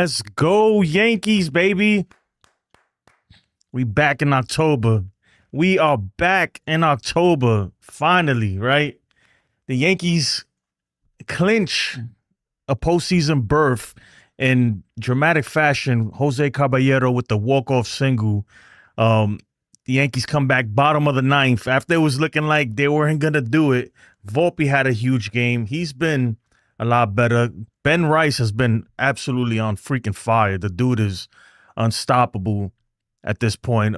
Let's go, Yankees, baby. We back in October. We are back in October, finally, right? The Yankees clinch a postseason berth in dramatic fashion. Jose Caballero with the walk-off single. The Yankees come back bottom of the ninth. After it was looking like they weren't going to do it, Volpe had a huge game. He's been a lot better. Ben Rice has been absolutely on freaking fire. The dude is unstoppable at this point.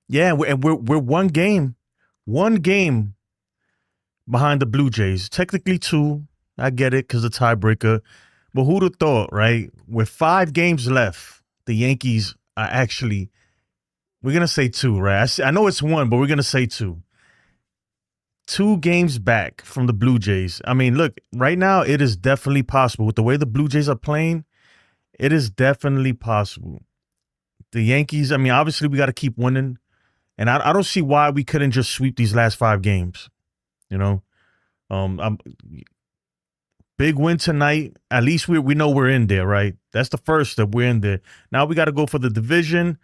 Yeah, we're one game behind the Blue Jays. Technically two. I get it because the tiebreaker. But who'd have thought, right? With 5 games left, the Yankees are actually, we're going to say 2, right? I know it's 1, but we're going to say 2. 2 games back from the Blue Jays. I mean, look, right now it is definitely possible. With the way the Blue Jays are playing, it is definitely possible. The Yankees, I mean, obviously we got to keep winning. And I don't see why we couldn't just sweep these last 5 games. You know, big win tonight. At least we know we're in there, right? That's the first step. We're in there. Now we got to go for the division,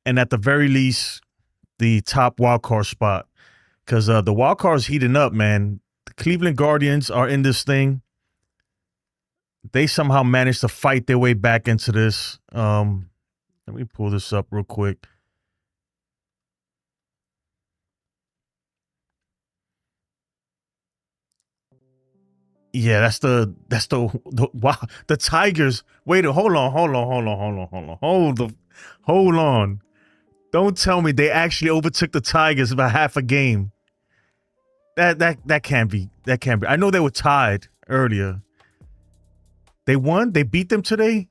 and at the very least, the top wild card spot. Because the wild card is heating up, man. The Cleveland Guardians are in this thing. They somehow managed to fight their way back into this. Let me pull this up real quick. Yeah, that's the wow, the Tigers. Wait, hold on. Don't tell me they actually overtook the Tigers by half a game. That can't be. That can't be. I know they were tied earlier. They won? They beat them today?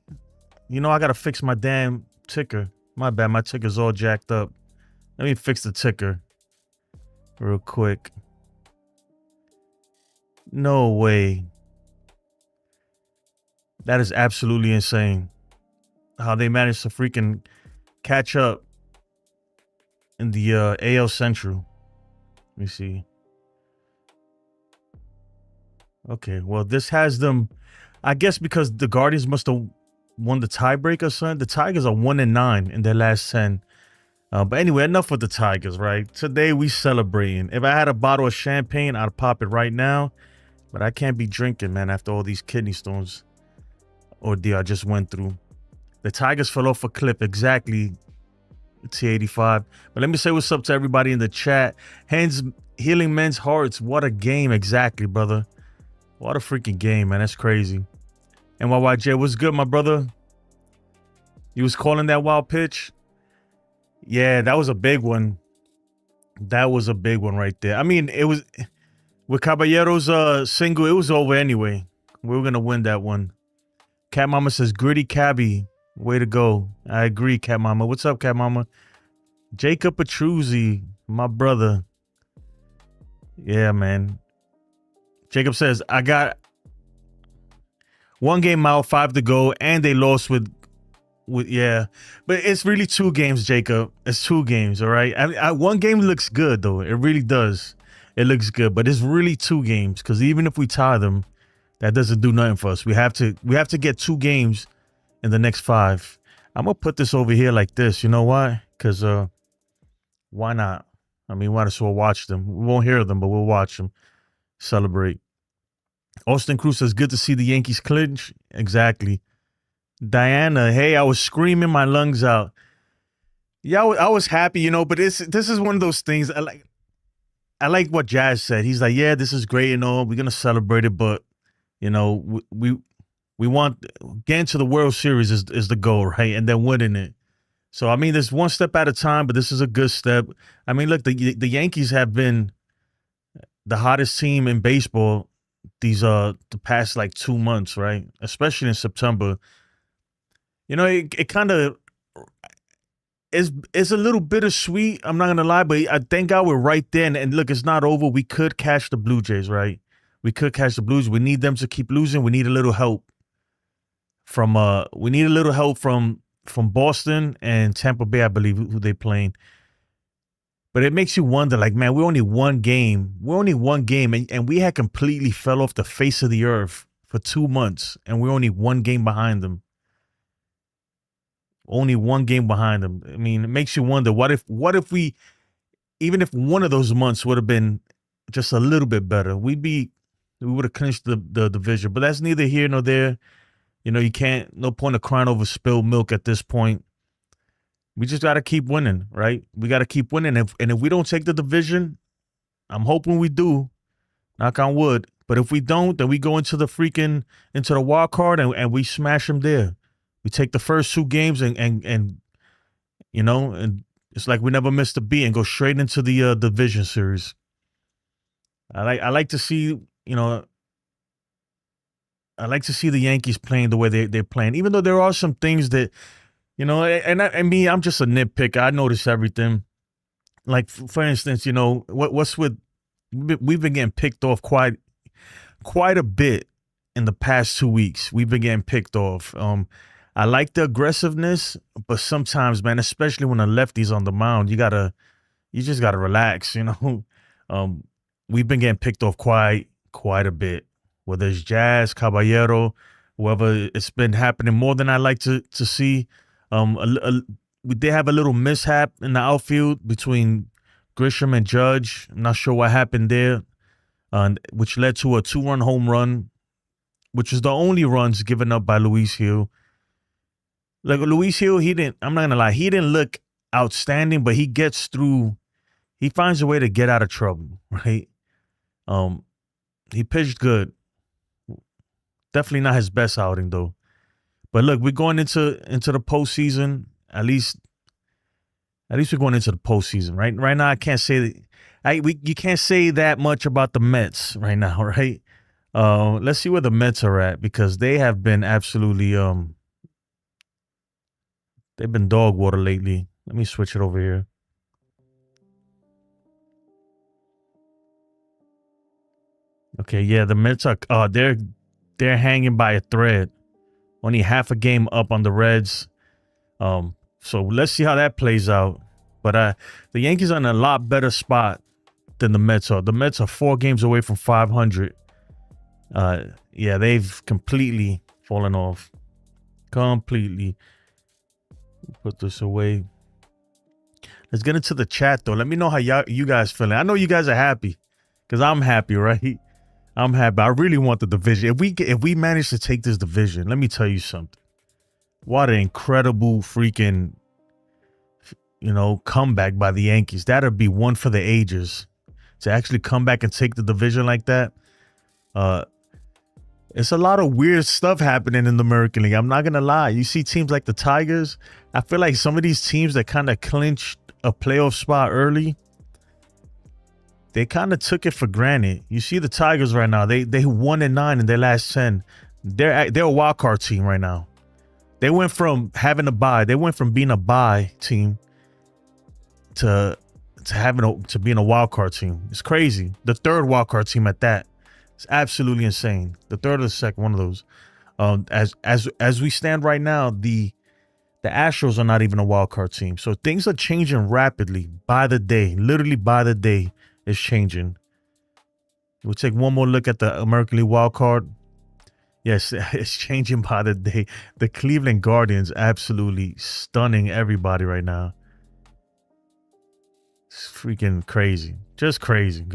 You know, I gotta fix my damn ticker. My bad, my ticker's all jacked up. Let me fix the ticker real quick. No way. That is absolutely insane. How they managed to freaking catch up in the AL Central. Let me see. Okay, well, this has them, I guess, because the Guardians must have won the tiebreaker, son. The Tigers are 1-9 in their last 10. But anyway, enough with the Tigers, right? Today we celebrating. If I had a bottle of champagne, I'd pop it right now. But I can't be drinking, man, after all these kidney stones ordeal I just went through. The Tigers fell off a cliff, exactly. T85. But let me say what's up to everybody in the chat. Hands healing men's hearts. What a game, exactly, brother. What a freaking game, man. That's crazy. And YYJ, what's good, my brother? You was calling that wild pitch? Yeah, that was a big one. That was a big one right there. I mean, it was with Caballero's single, it was over anyway. We were gonna win that one. Cat Mama says, gritty cabbie. Way to go. I agree, Cat Mama. What's up, Cat Mama? Jacob Petruzzi, my brother. Yeah, man. Jacob says, I got 1 game out, 5 to go, and they lost with yeah. But it's really 2 games, Jacob. It's 2 games, all right? I 1 game looks good, though. It really does. It looks good, but it's really 2 games, because even if we tie them, that doesn't do nothing for us. We have to get 2 games in the next 5. I'm gonna put this over here like this. You know why? Because why not? I mean, why not watch them? We won't hear them, but we'll watch them. Celebrate. Austin Cruz says, good to see the Yankees clinch. Exactly. Diana, hey, I was screaming my lungs out. Yeah, I was happy, you know, but this is one of those things. I like what Jazz said. He's like, yeah, this is great, you know, we're gonna celebrate it, but you know, we want getting to the World Series is the goal, right? And then winning it. So I mean, there's one step at a time, but this is a good step. I mean, look, the Yankees have been the hottest team in baseball these the past like 2 months, right? Especially in September. You know, it kind of is a little bittersweet. I'm not gonna lie, but I thank God we're right there. And look, it's not over. We could catch the Blue Jays, right? We could catch the Blues. We need them to keep losing. We need a little help from Boston and Tampa Bay, I believe, who they playing. But it makes you wonder, like, man, we're only one game. And we had completely fell off the face of the earth for 2 months, and we're only one game behind them. Only one game behind them. I mean, it makes you wonder, what if we, even if one of those months would have been just a little bit better, we would have clinched the division. But that's neither here nor there. You know, no point of crying over spilled milk at this point. We just got to keep winning, right? We got to keep winning. And if we don't take the division, I'm hoping we do, knock on wood. But if we don't, then we go into the wild card and we smash them there. We take the first 2 games and you know, and it's like we never missed a beat and go straight into the division series. I like to see, you know, I like to see the Yankees playing the way they're playing, even though there are some things that, you know, and I'm just a nitpicker. I notice everything. Like, for instance, you know, what's with, we've been getting picked off quite a bit in the past 2 weeks. We've been getting picked off. I like the aggressiveness, but sometimes, man, especially when a lefty's on the mound, you just gotta relax, you know. We've been getting picked off quite a bit. Whether it's Jazz, Caballero, whoever, it's been happening more than I like to see. We did have a little mishap in the outfield between Grisham and Judge. I'm not sure what happened there, which led to a 2-run home run, which was the only runs given up by Luis Hill. Like, Luis Hill, I'm not gonna lie, he didn't look outstanding, but he gets through. He finds a way to get out of trouble, right? He pitched good. Definitely not his best outing though. But look, we're going into the postseason. At least we're going into the postseason, right? Right now, I can't say that. You can't say that much about the Mets right now, right? Let's see where the Mets are at, because they have been absolutely they've been dog water lately. Let me switch it over here. Okay, yeah, the Mets are they're hanging by a thread. Only half a game up on the Reds. So let's see how that plays out. But the Yankees are in a lot better spot than the Mets are. The Mets are 4 games away from 500. Yeah, they've completely fallen off. Completely. Put this away. Let's get into the chat though. Let me know how you guys feeling. I know you guys are happy, because I'm happy, right? I'm happy. I really want the division. If we manage to take this division, let me tell you something. What an incredible freaking, you know, comeback by the Yankees. That'd be one for the ages, to actually come back and take the division like that. It's a lot of weird stuff happening in the American League. I'm not gonna lie. You see teams like the Tigers. I feel like some of these teams that kind of clinched a playoff spot early, they kind of took it for granted. You see the Tigers right now. They 1-9 in their last 10. They're a wild card team right now. They went from having a bye. They went from being a bye team to being a wild card team. It's crazy. The 3rd wild card team at that. It's absolutely insane. The 3rd or the 2nd, one of those. As we stand right now, the Astros are not even a wild card team. So things are changing rapidly by the day. Literally by the day, it's changing. We'll take one more look at the American League wild card. Yes, it's changing by the day. The Cleveland Guardians absolutely stunning everybody right now. It's freaking crazy. Just crazy.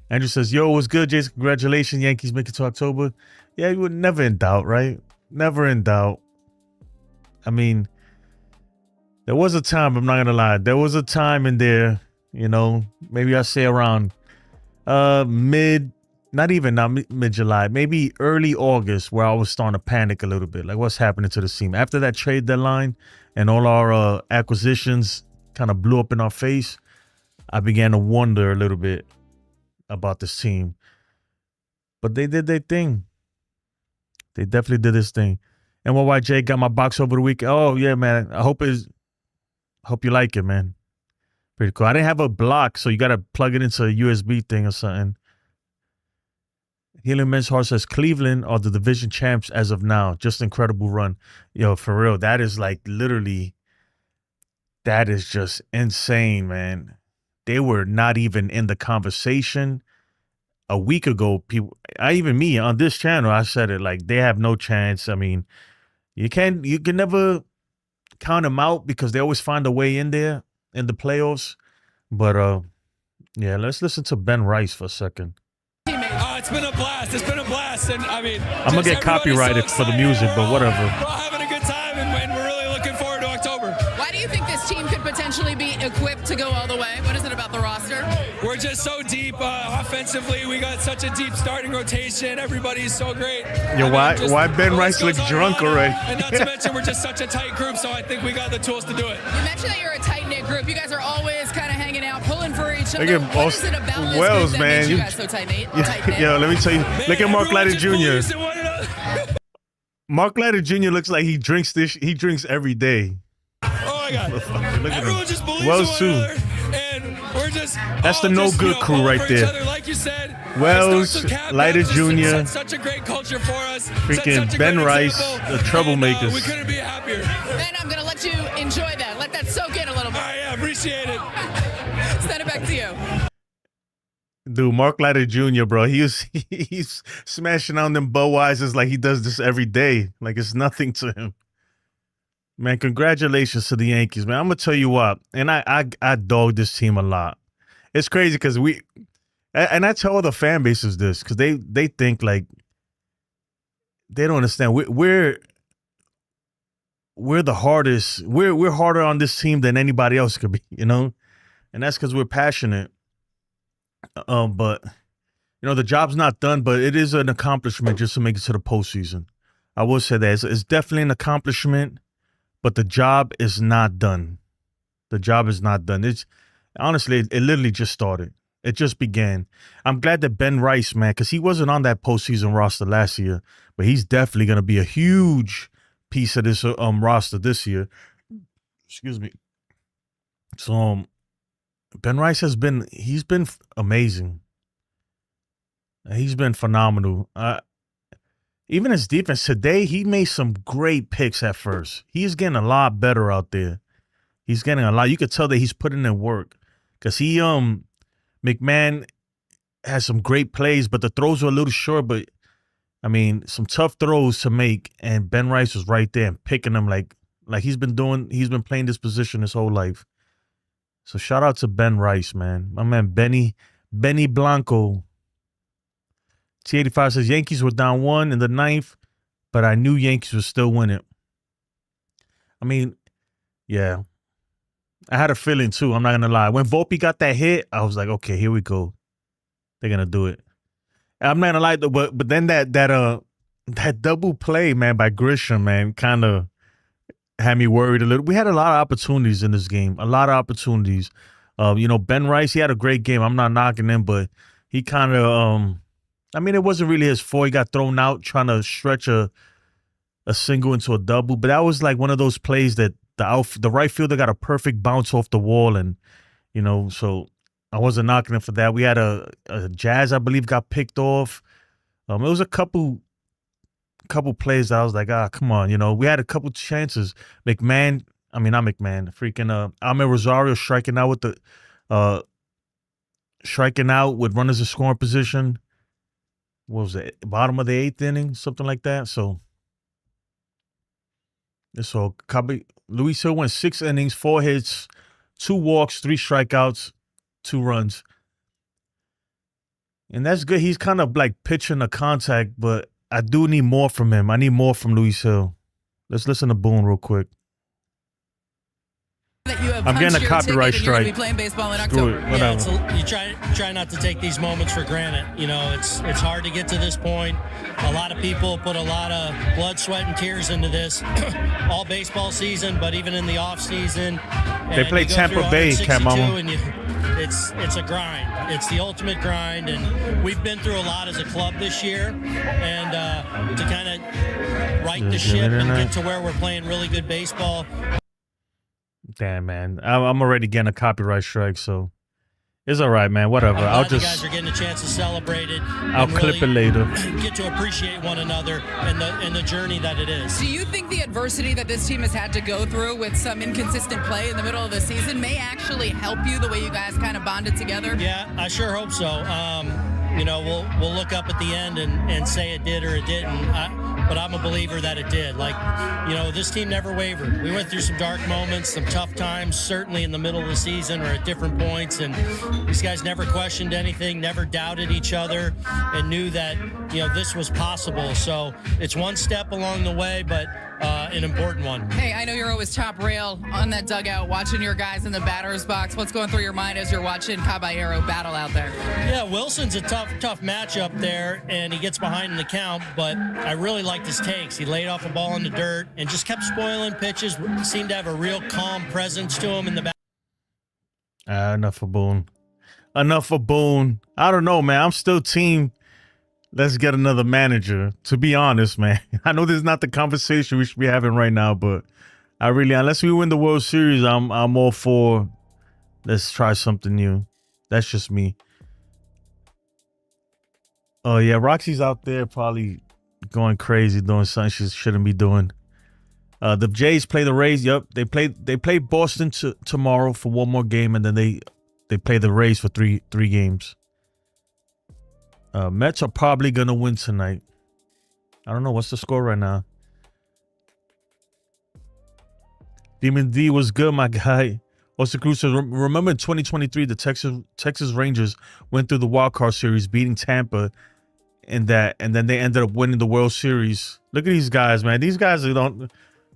Andrew says, yo, what's good, Jason? Congratulations, Yankees make it to October. Yeah, you were never in doubt, right? Never in doubt. I mean, there was a time, I'm not going to lie. There was a time in there, you know, maybe I say around mid-July, maybe early August, where I was starting to panic a little bit. Like, what's happening to the team? After that trade deadline and all our acquisitions kind of blew up in our face, I began to wonder a little bit about this team. But they did their thing. They definitely did this thing. And YJ got my box over the week. Oh, yeah, man. I hope you like it, man. Pretty cool. I didn't have a block, so you got to plug it into a USB thing or something. Healing Men's Heart says Cleveland are the division champs as of now. Just incredible run. Yo, for real. That is like literally, that is just insane, man. They were not even in the conversation a week ago, people, even me on this channel, I said it like they have no chance. I mean, you can never count them out because they always find a way in there in the playoffs. But yeah, let's listen to Ben Rice for a second. It's been a blast. It's been a blast, and I mean, I'm gonna get copyrighted for the music, but whatever. We're all having a good time, and we're really looking forward to October. Why do you think this team could potentially be equipped to go all the way? What is it about the roster? We're just so deep offensively. We got such a deep starting rotation. Everybody's so great. Yo, why Ben Rice look drunk already? And not to mention, we're just such a tight group, so I think we got the tools to do it. You mentioned that you're a tight-knit group. You guys are always kind of hanging out, pulling for each other. Look at What is it about this Wells, group that man. makes you guys so tight-knit? Yo, let me tell you. Look at Mark Latta Jr. Mark Latta Jr. looks like he drinks every day. Oh my God! Look at Everyone him. just believes Wells in too. one another, and we're just That's the no good crew pulling right for each there. other. Like you said, Wells, Latta Jr., set such a great culture for us. freaking Such a Ben great Rice, example, the troublemakers. and, we couldn't be happier. Ben, I'm going to let you enjoy that. Let that soak in a little bit. I appreciate it. Send it back to you. Dude, Mark Latta Jr., bro, he's smashing on them Budweisers like he does this every day. Like it's nothing to him. Man, congratulations to the Yankees, man. I'm gonna tell you what, and I dog this team a lot. It's crazy because and I tell the fan bases this because they think like they don't understand. We're the hardest. We're harder on this team than anybody else could be, you know, and that's because we're passionate. But you know the job's not done, but it is an accomplishment just to make it to the postseason. I will say that it's definitely an accomplishment, but the job is not done. The job is not done. It's honestly, it literally just started. It just began. I'm glad that Ben Rice, man, because he wasn't on that postseason roster last year, but he's definitely going to be a huge piece of this roster this year. Excuse me. So Ben Rice he's been amazing. He's been phenomenal. Even his defense today, he made some great picks at first. He's getting a lot better out there. He's getting a lot. You could tell that he's putting in work because McMahon has some great plays, but the throws were a little short. But I mean, some tough throws to make, and Ben Rice was right there and picking them like he's been playing this position his whole life. So shout out to Ben Rice, man. My man Benny Blanco. T85 says Yankees were down 1 in the 9th, but I knew Yankees would still win it. I mean, yeah. I had a feeling too, I'm not gonna lie. When Volpe got that hit, I was like, okay, here we go. They're gonna do it. I'm not gonna lie, but then that double play, man, by Grisham, man, kind of had me worried a little. We had a lot of opportunities in this game. A lot of opportunities. You know, Ben Rice, he had a great game. I'm not knocking him, but he kind of I mean, it wasn't really his fault. He got thrown out trying to stretch a single into a double. But that was like one of those plays that the right fielder got a perfect bounce off the wall. And, you know, so I wasn't knocking him for that. We had a Jazz, I believe, got picked off. It was a couple plays that I was like, come on. You know, we had a couple chances. Freaking Ahmed Rosario striking out with runners in scoring position. What was it? Bottom of the 8th inning, something like that. So Luis Hill went 6 innings, 4 hits, 2 walks, 3 strikeouts, 2 runs. And that's good. He's kind of like pitching a contact, but I do need more from him. I need more from Luis Hill. Let's listen to Boone real quick. I'm getting a copyright strike. Be playing baseball in Screw October. it, whatever. Yeah, you try not to take these moments for granted. You know, it's hard to get to this point. A lot of people put a lot of blood, sweat, and tears into this all baseball season, but even in the off season. They play Tampa Bay, cammo. It's a grind. It's the ultimate grind, and we've been through a lot as a club this year. And to kind of right the ship and get to where we're playing really good baseball. Damn, man. I'm already getting a copyright strike, so it's all right, man. Whatever. You guys are getting a chance to celebrate it. I'll clip it later. Get to appreciate one another and the journey that it is. Do you think the adversity that this team has had to go through with some inconsistent play in the middle of the season may actually help you the way you guys kind of bonded together? Yeah, I sure hope so. you know, we'll look up at the end and say it did or it didn't. But I'm a believer that it did. Like, you know, this team never wavered. We went through some dark moments, some tough times, certainly in the middle of the season or at different points. And these guys never questioned anything, never doubted each other, and knew that, you know, this was possible. So it's one step along the way, but an important one. Hey, I know you're always top rail on that dugout, watching your guys in the batter's box. What's going through your mind as you're watching Caballero battle out there? Yeah, Wilson's a tough matchup there, and he gets behind in the count, but I really liked his takes. He laid off a ball in the dirt and just kept spoiling pitches, seemed to have a real calm presence to him in the back. Enough for Boone. Enough for Boone. I don't know, man. I'm still team. Let's get another manager. To be honest, man. I know this is not the conversation we should be having right now, but I really, unless we win the World Series, I'm all for let's try something new. That's just me. Oh yeah, Roxy's out there probably going crazy doing something she shouldn't be doing. The Jays play the Rays. Yep, they play Boston tomorrow for one more game, and then they play the Rays for three games. Mets are probably gonna win tonight. I don't know what's the score right now. Demon D was good, my guy. Austin Cruz says, remember in 2023, the Texas Rangers went through the wild card series, beating Tampa, and then they ended up winning the World Series. Look at these guys, man. These guys don't.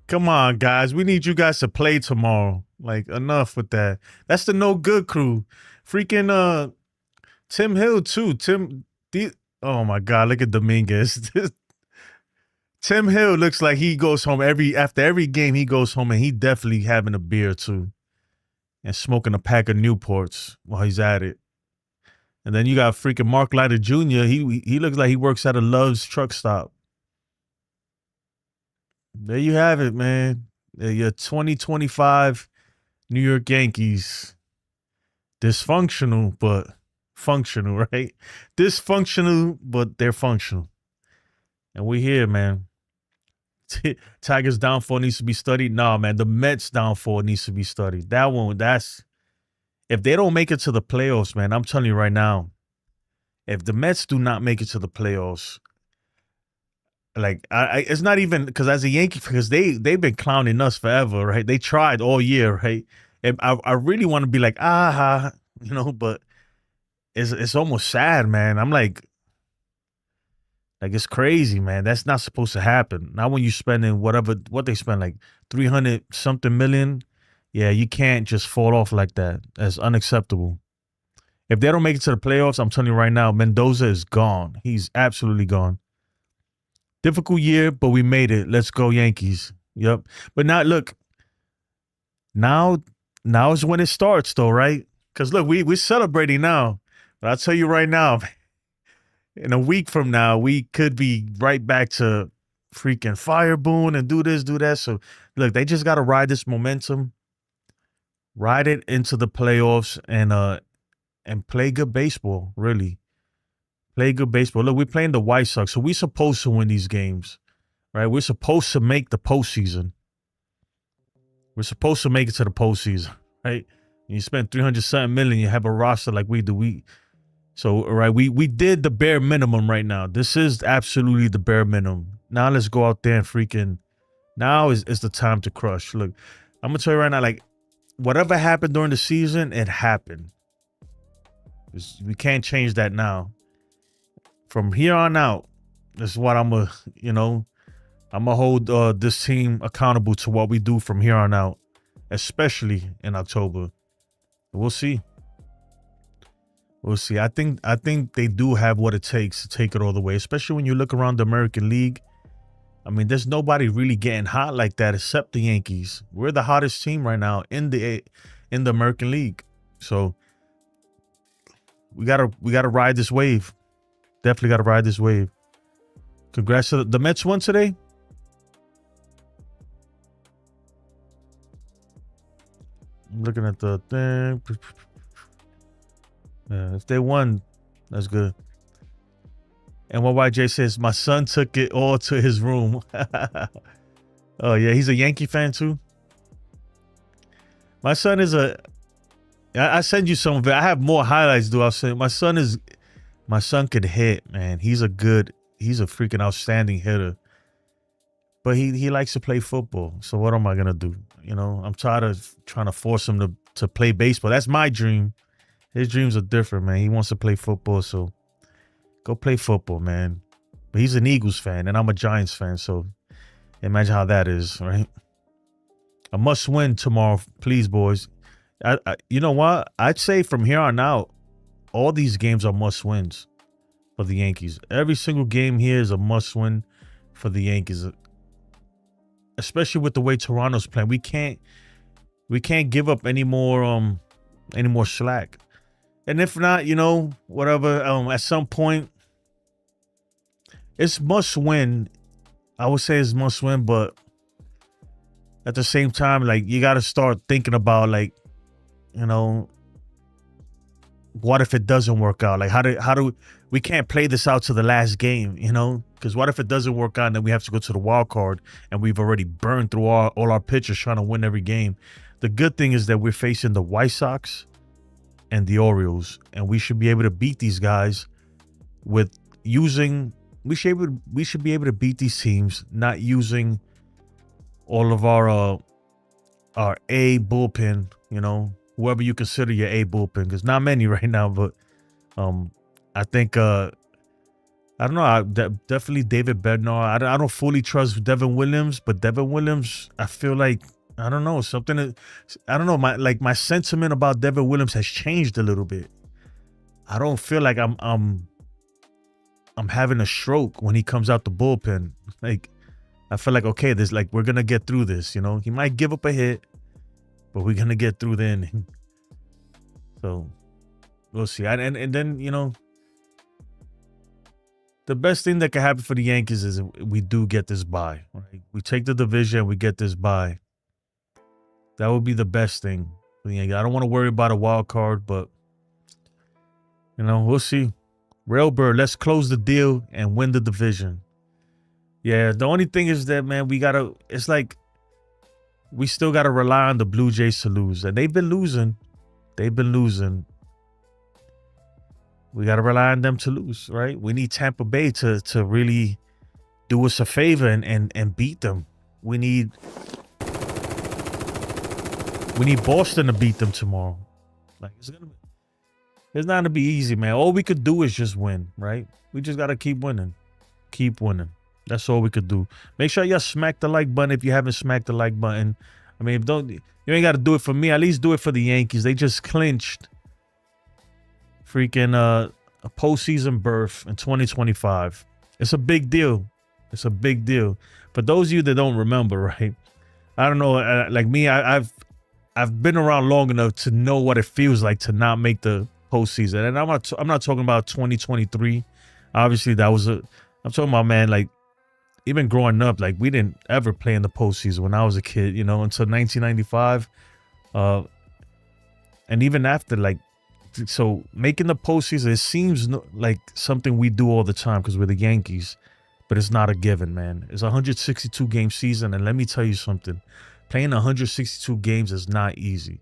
Come on, guys. We need you guys to play tomorrow. Like, enough with that. That's the no good crew. Freaking Tim Hill too. Oh my God, look at Dominguez. Tim Hill looks like he goes home after every game. He goes home and he definitely having a beer too, and smoking a pack of Newports while he's at it. And then you got freaking Mark Leiter Jr. He looks like he works at a Love's truck stop. There you have it, man. Your 2025 New York Yankees. Dysfunctional, but functional, right? Dysfunctional, but they're functional. And we here, man. Tigers' downfall needs to be studied. Nah, man, the Mets' downfall needs to be studied. That one, if they don't make it to the playoffs, man, I'm telling you right now, if the Mets do not make it to the playoffs, like it's not even because as a Yankee, because they've been clowning us forever, right? They tried all year, right? And I really want to be like, you know, but it's almost sad, man. I'm like it's crazy, man. That's not supposed to happen. Not when you spending what they spend, like 300 something million. Yeah, you can't just fall off like that. That's unacceptable. If they don't make it to the playoffs, I'm telling you right now, Mendoza is gone. He's absolutely gone. Difficult year, but we made it. Let's go Yankees. Yep. But now, look, now is when it starts, though, right? Because, look, we're celebrating now. But I'll tell you right now, in a week from now, we could be right back to freaking fire Boone and do this, do that. So, look, they just got to ride this momentum, ride it into the playoffs, and play good baseball, really. Play good baseball. Look, we're playing the White Sox, so we're supposed to win these games, right? We're supposed to make the postseason. We're supposed to make it to the postseason, right? You spend 300-something million, you have a roster like we do. So, right, we did the bare minimum right now. This is absolutely the bare minimum. Now let's go out there and freaking. Now is the time to crush. Look, I'm gonna tell you right now, like whatever happened during the season, it happened. We can't change that now. From here on out, this is what I'm gonna hold this team accountable to what we do from here on out, especially in October. We'll see. We'll see. I think they do have what it takes to take it all the way, especially when you look around the American League. I mean, there's nobody really getting hot like that except the Yankees. We're the hottest team right now in the American League. So we gotta ride this wave. Definitely gotta ride this wave. Congrats to the Mets won today. I'm looking at the thing. Yeah, if they won, that's good. And what YJ says, my son took it all to his room. Oh, yeah, he's a Yankee fan too. My son is I send you some of it. I have more highlights, though. I'll say my son is My son could hit, man. He's a freaking outstanding hitter. But he likes to play football. So what am I gonna do? You know, I'm tired of trying to force him to play baseball. That's my dream. His dreams are different, man. He wants to play football, so go play football, man. But he's an Eagles fan, and I'm a Giants fan, so imagine how that is, right? A must win tomorrow, please, boys. You know what? I'd say from here on out, all these games are must wins for the Yankees. Every single game here is a must win for the Yankees, especially with the way Toronto's playing. We can't give up any more slack. And if not, you know, whatever. At some point, it's must win. I would say it's must win, but at the same time, like, you got to start thinking about, like, you know, what if it doesn't work out? Like, how do we can't play this out to the last game, you know? Because what if it doesn't work out and then we have to go to the wild card and we've already burned through all our pitchers trying to win every game? The good thing is that we're facing the White Sox and the Orioles, and we should be able to beat these guys with using. We should be able to beat these teams not using all of our A bullpen, you know, whoever you consider your A bullpen, because not many right now, but I think I don't know, definitely David Bednar. I don't fully trust Devin Williams, but Devin Williams, I feel like, I don't know, I don't know, my sentiment about Devin Williams has changed a little bit. I don't feel like I'm having a stroke when he comes out the bullpen. Like, I feel like, okay, we're gonna get through this, you know. He might give up a hit, but we're gonna get through the inning. So we'll see. And then, you know, the best thing that can happen for the Yankees is we do get this bye. Right? We take the division, we get this bye. That would be the best thing for the Yankees. I don't want to worry about a wild card, but, you know, we'll see. Railbird, let's close the deal and win the division. Yeah, the only thing is that, man, it's like we still got to rely on the Blue Jays to lose. And they've been losing. We got to rely on them to lose, right? We need Tampa Bay to really do us a favor and beat them. We need Boston to beat them tomorrow. Like, it's not gonna be easy, man. All we could do is just win, right? We just gotta keep winning. Keep winning. That's all we could do. Make sure y'all smack the like button if you haven't smacked the like button. I mean, you ain't gotta do it for me. At least do it for the Yankees. They just clinched freaking a postseason berth in 2025. It's a big deal. It's a big deal. For those of you that don't remember, right? I don't know. Like me, I've been around long enough to know what it feels like to not make the postseason. And I'm not talking about 2023. Obviously, I'm talking about, man, like, even growing up, like, we didn't ever play in the postseason when I was a kid, you know, until 1995. And even after, like, so making the postseason, it seems like something we do all the time because we're the Yankees, but it's not a given, man. It's a 162 game season, and let me tell you something. Playing 162 games is not easy.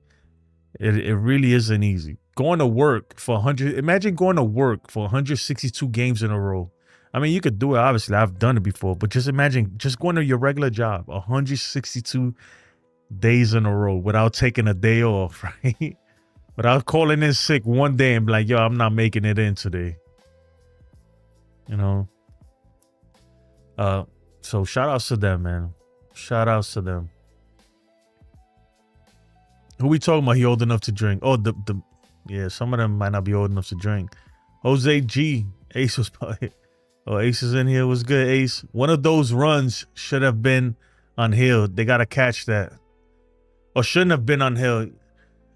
It really isn't easy. Going to work for 100, imagine going to work for 162 games in a row. I mean, you could do it. Obviously, I've done it before, but just imagine just going to your regular job 162 days in a row without taking a day off, right? Without calling in sick one day and be like, yo, I'm not making it in today. You know? So shout outs to them, man. Shout outs to them. Who we talking about? He old enough to drink? Oh, yeah, some of them might not be old enough to drink. Jose G. Ace was probably. Oh, Ace is in here. What's good, Ace? One of those runs should have been on Hill. They gotta catch that. Or shouldn't have been on Hill.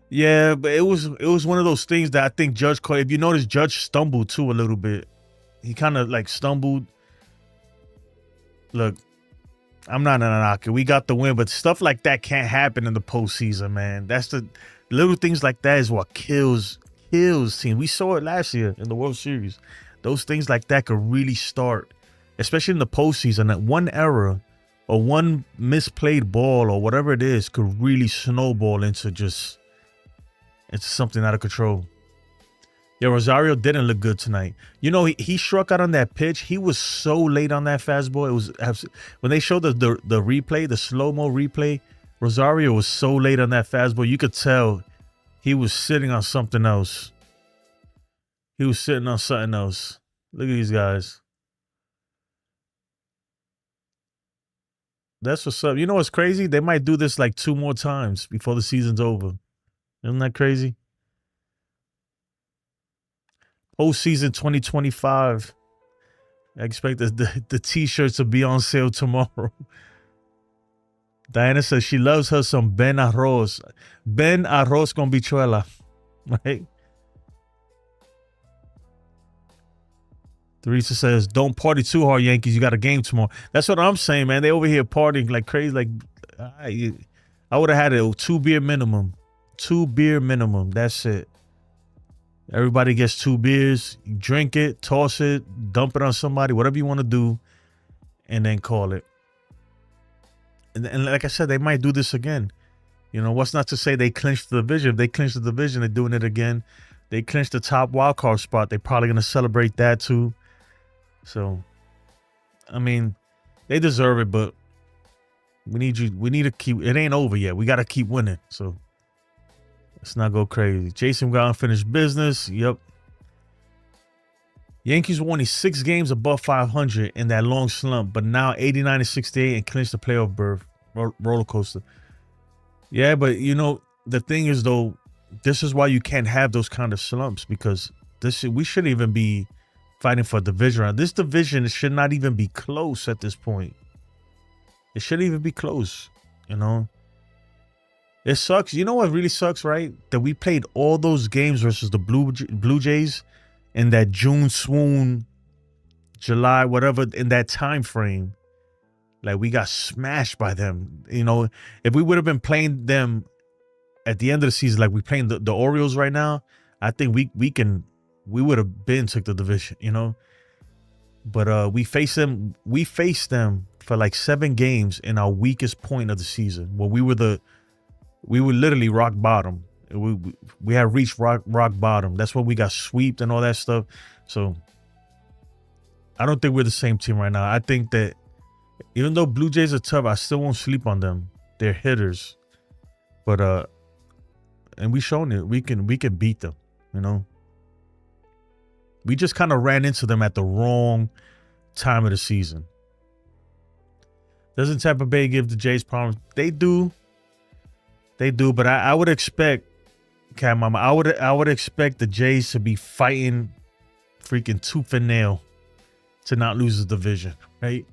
Yeah, but it was one of those things that I think Judge caught. If you notice, Judge stumbled too a little bit. He kind of like stumbled. Look, I'm not gonna knock it. We got the win, but stuff like that can't happen in the postseason, man. That's the little things like that is what kills teams. We saw it last year in the World Series. Those things like that could really start, especially in the postseason. That one error or one misplayed ball or whatever it is could really snowball into something out of control. Yeah, Rosario didn't look good tonight. You know, he struck out on that pitch. He was so late on that fastball. It was when they showed the replay, the slow-mo replay, Rosario was so late on that fastball. You could tell he was sitting on something else. He was sitting on something else. Look at these guys. That's what's up. You know what's crazy? They might do this like 2 more times before the season's over. Isn't that crazy? Postseason 2025. I expect the t-shirts to be on sale tomorrow. Diana says she loves her some Ben Arroz. Ben Arroz con bichuela. Right? Teresa says, don't party too hard, Yankees. You got a game tomorrow. That's what I'm saying, man. They over here partying like crazy. Like, I would have had a 2 beer minimum. 2 beer minimum. That's it. Everybody gets 2 beers. You drink it, toss it, dump it on somebody, whatever you want to do, and then call it. And like I said, they might do this again. You know, what's not to say they clinched the division? If they clinched the division, they're doing it again. They clinched the top wild card spot. They're probably going to celebrate that too. So, I mean, they deserve it, but we need to keep, it ain't over yet. We got to keep winning. So, let's not go crazy. Jason got unfinished business. Yep. Yankees won 6 games above 500 in that long slump, but now 89-68 and clinched the playoff berth. Roller coaster. Yeah, but you know, the thing is though, this is why you can't have those kind of slumps, because we shouldn't even be fighting for a division round. This division should not even be close at this point. It shouldn't even be close, you know. It sucks. You know what really sucks, right? That we played all those games versus the Blue Jays in that June swoon, July, whatever, in that time frame. Like, we got smashed by them. You know, if we would have been playing them at the end of the season, like we playing the Orioles right now, I think we would have been took the division, you know. But we faced them for like 7 games in our weakest point of the season, where we were literally rock bottom. We had reached rock bottom. That's when we got sweeped and all that stuff. So I don't think we're the same team right now. I think that even though Blue Jays are tough, I still won't sleep on them. They're hitters. But and we shown it. We can beat them, you know. We just kind of ran into them at the wrong time of the season. Doesn't Tampa Bay give the Jays problems? They do. They do, but I would expect, Mama, I would expect the Jays to be fighting freaking tooth and nail to not lose the division, right?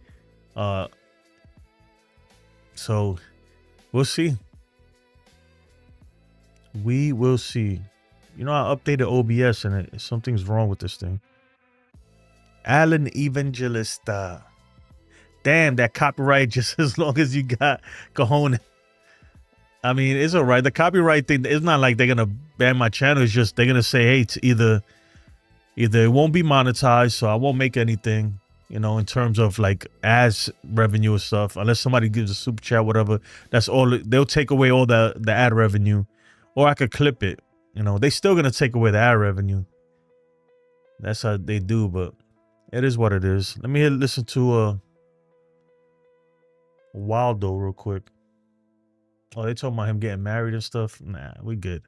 So we'll see. We will see. You know, I updated OBS and something's wrong with this thing. Alan Evangelista. Damn, that copyright just as long as you got cojones. I mean, it's all right. The copyright thing, it's not like they're going to ban my channel. It's just they're going to say, hey, it's either it won't be monetized, so I won't make anything, you know, in terms of like ads revenue or stuff. Unless somebody gives a super chat, whatever. That's all. They'll take away all the ad revenue. Or I could clip it. You know, they still going to take away the ad revenue. That's how they do, but it is what it is. Let me listen to Waldo real quick. Oh, they talking about him getting married and stuff? Nah, we good.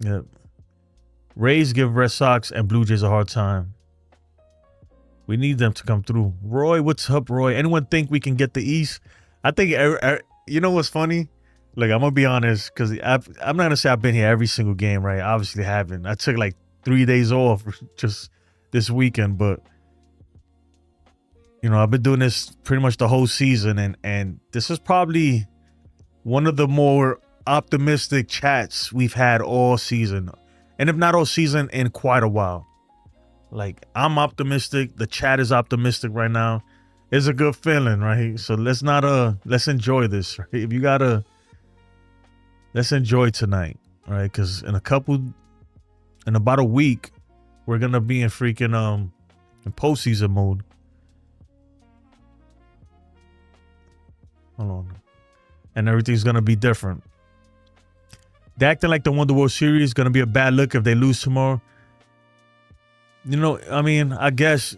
Yep. Rays give Red Sox and Blue Jays a hard time. We need them to come through. Roy, what's up, Roy? Anyone think we can get the East? I think, you know what's funny? Like, I'm going to be honest, because I'm not going to say I've been here every single game, right? I obviously haven't. I took like 3 days off just this weekend, but you know, I've been doing this pretty much the whole season, and this is probably one of the more optimistic chats we've had all season. And if not all season, in quite a while. Like, I'm optimistic. The chat is optimistic right now. It's a good feeling, right? So let's enjoy this, right? If you gotta, let's enjoy tonight, right? Because in about a week, we're gonna be in freaking in postseason mode. Hold on. And everything's gonna be different. They acting like they won the World Series. Gonna be a bad look if they lose tomorrow. You know, I mean, I guess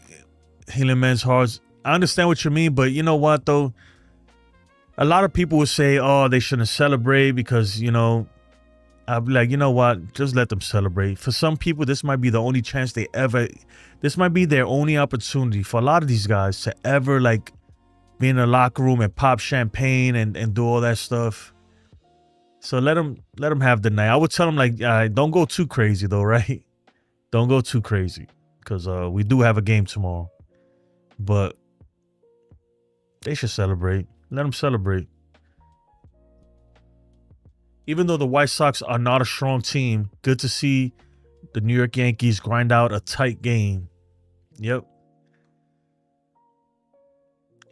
healing men's hearts. I understand what you mean, but you know what though? A lot of people would say, "Oh, they shouldn't celebrate because you know." I'd be like, you know what? Just let them celebrate. For some people, this might be the only chance they ever. This might be their only opportunity for a lot of these guys to ever like be in the locker room and pop champagne and do all that stuff. So let them have the night. I would tell them like, don't go too crazy though, right? Don't go too crazy because we do have a game tomorrow. But they should celebrate. Let them celebrate. Even though the White Sox are not a strong team, good to see the New York Yankees grind out a tight game. Yep.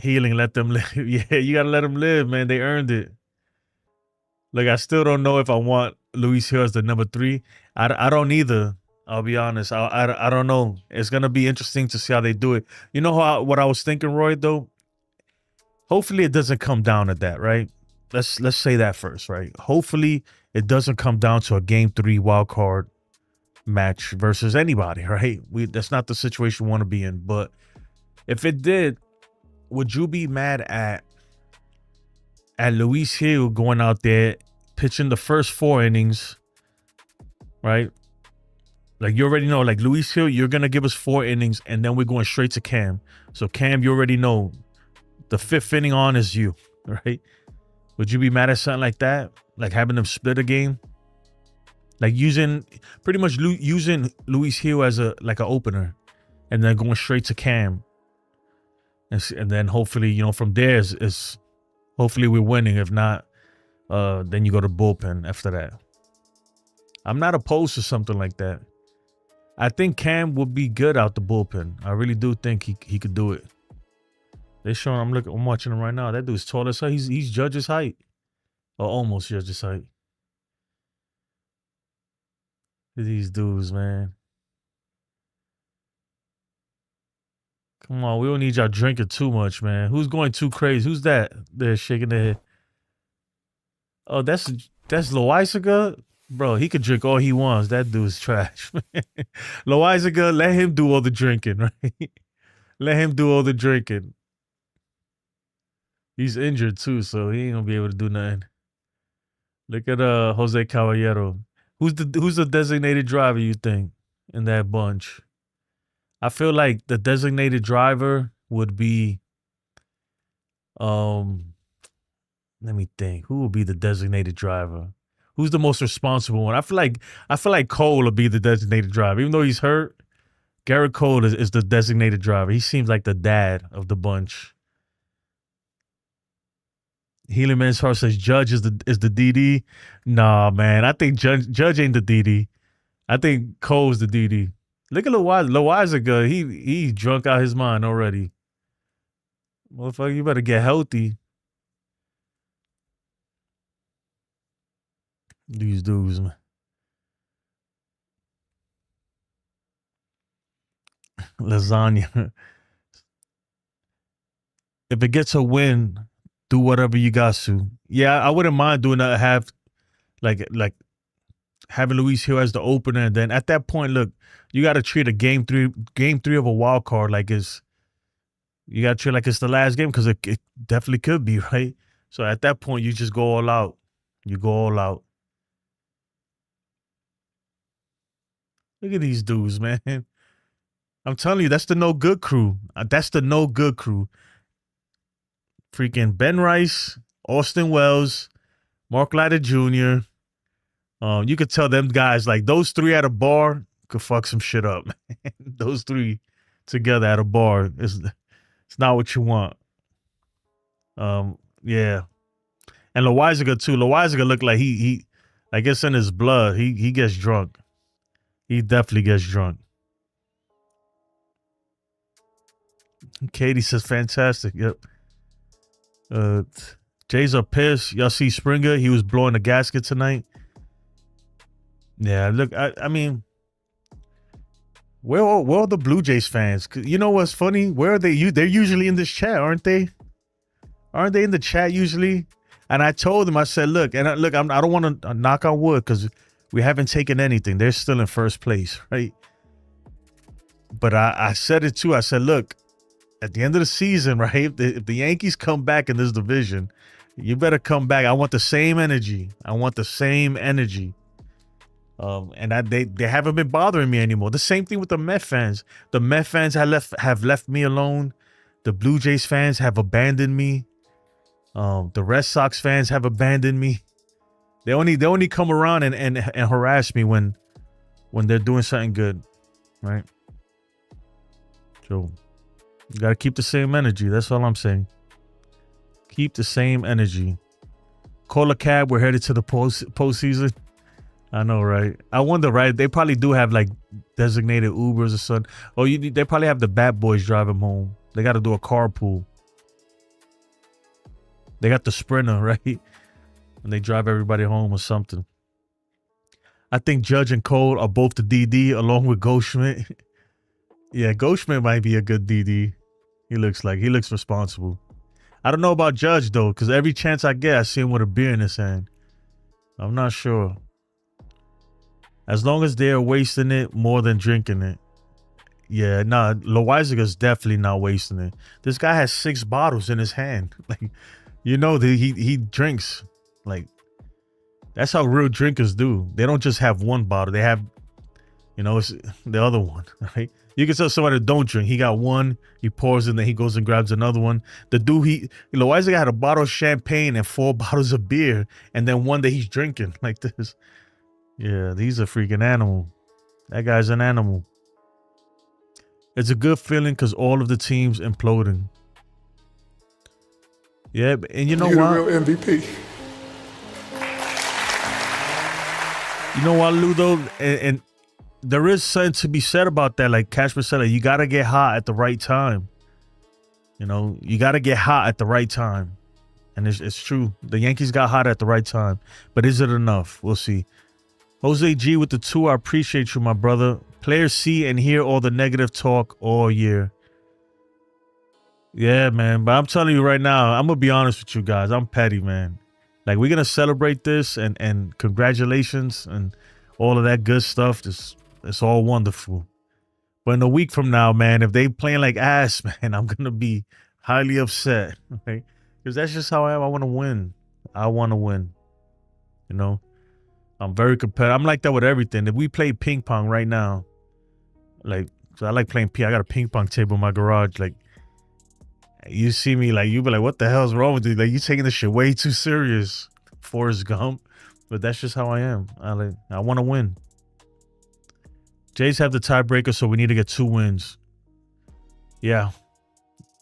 Healing, let them live. Yeah, you got to let them live, man. They earned it. Like, I still don't know if I want Luis Hill as the number 3. I don't either. I'll be honest. I don't know. It's going to be interesting to see how they do it. You know what I was thinking, Roy, though? Hopefully it doesn't come down to that, right? Let's say that first, right? Hopefully it doesn't come down to a game 3 wild card match versus anybody, right? That's not the situation we want to be in. But if it did, would you be mad at Luis Hill going out there pitching the first 4 innings, right? Like you already know, like Luis Hill, you're gonna give us 4 innings, and then we're going straight to Cam. So Cam, you already know the 5th inning on is you, right? Would you be mad at something like that? Like having them split a game? Like using Luis Hill as an opener and then going straight to Cam. And then hopefully, you know, from there is hopefully we're winning. If not, then you go to bullpen after that. I'm not opposed to something like that. I think Cam would be good out the bullpen. I really do think he could do it. They showing. I'm watching him right now. That dude's tall as hell. He's Judge's height, or almost Judge's height. These dudes, man. Come on, we don't need y'all drinking too much, man. Who's going too crazy? Who's that? They're shaking their head. Oh, that's Loizaga? Bro, he could drink all he wants. That dude's trash. Loizaga, let him do all the drinking, right? Let him do all the drinking. He's injured too, so he ain't gonna be able to do nothing. Look at Jose Caballero. Who's the designated driver, you think, in that bunch? I feel like the designated driver would be let me think. Who would be the designated driver? Who's the most responsible one? I feel like Cole will be the designated driver. Even though he's hurt, Garrett Cole is the designated driver. He seems like the dad of the bunch. Healing Man's Heart says Judge is the DD. Nah, man. I think Judge ain't the DD. I think Cole's the DD. Look at Loizaga. He drunk out his mind already. Motherfucker, you better get healthy. These dudes, man. Lasagna. If it gets a win, do whatever you got to. Yeah, I wouldn't mind doing that. Have like having Luis Hill as the opener, and then at that point, look, you got to treat a game three of a wild card like it's. You got to treat it like it's the last game because it definitely could be, right? So at that point, you just go all out. You go all out. Look at these dudes, man. I'm telling you, that's the no good crew. That's the no good crew. Freaking Ben Rice, Austin Wells, Mark Leiter Jr. You could tell them guys, like those 3 at a bar could fuck some shit up. Those 3 together at a bar it's not what you want. Yeah. And Loizaga too. Loizaga looked like he I guess in his blood, he gets drunk. He definitely gets drunk. Katie says fantastic. Yep. Jays are pissed. Y'all see Springer? He was blowing the gasket tonight. Yeah, look, I mean, where are the Blue Jays fans? You know what's funny? Where are they? They're usually in this chat, aren't they? Aren't they in the chat usually? And I told him, I said, look, I don't want to knock on wood because we haven't taken anything. They're still in first place, right? But I said it too. I said, look, at the end of the season, right, if the Yankees come back in this division, you better come back. I want the same energy. And they haven't been bothering me anymore. The same thing with the Met fans. The Met fans have left me alone. The Blue Jays fans have abandoned me. The Red Sox fans have abandoned me. They only come around and harass me when they're doing something good, right? So you gotta keep the same energy. That's all I'm saying. Keep the same energy. Call a cab. We're headed to the postseason. I know, right? I wonder, right? They probably do have like designated Ubers or something. Oh, they probably have the Bat Boys drive them home. They got to do a carpool. They got the Sprinter, right? And they drive everybody home or something. I think Judge and Cole are both the DD along with Goldschmidt. Yeah, Goldschmidt might be a good DD. He looks responsible. I don't know about Judge though, because every chance I get, I see him with a beer in his hand. I'm not sure. As long as they're wasting it more than drinking it. Yeah, nah, Loizaga's definitely not wasting it. This guy has 6 bottles in his hand. Like, you know, he drinks. Like, that's how real drinkers do. They don't just have one bottle. They have, it's the other one, right? You can tell somebody that don't drink. He got one, he pours it, and then he goes and grabs another one. The dude, Loizaga had a bottle of champagne and 4 bottles of beer, and then one that he's drinking like this. Yeah, he's a freaking animal. That guy's an animal. It's a good feeling because all of the teams imploding. Yeah, and you know what? You're the real MVP. You know what, Ludo? And there is something to be said about that. Like Cashman said, you got to get hot at the right time. You got to get hot at the right time. And it's true. The Yankees got hot at the right time. But is it enough? We'll see. Jose G with the 2. I appreciate you, my brother. Players see and hear all the negative talk all year. Yeah, man. But I'm telling you right now, I'm going to be honest with you guys. I'm petty, man. Like, we're going to celebrate this and congratulations and all of that good stuff. It's all wonderful. But in a week from now, man, if they playing like ass, man, I'm going to be highly upset. Right? Because that's just how I am. I want to win. I want to win. I'm very competitive. I'm like that with everything. If we play ping pong right now, so I like playing I got a ping pong table in my garage. Like, you see me, like, you be like, what the hell's wrong with you? Like, you taking this shit way too serious, Forrest Gump. But that's just how I am. I want to win. Jays have the tiebreaker, so we need to get 2 wins. Yeah,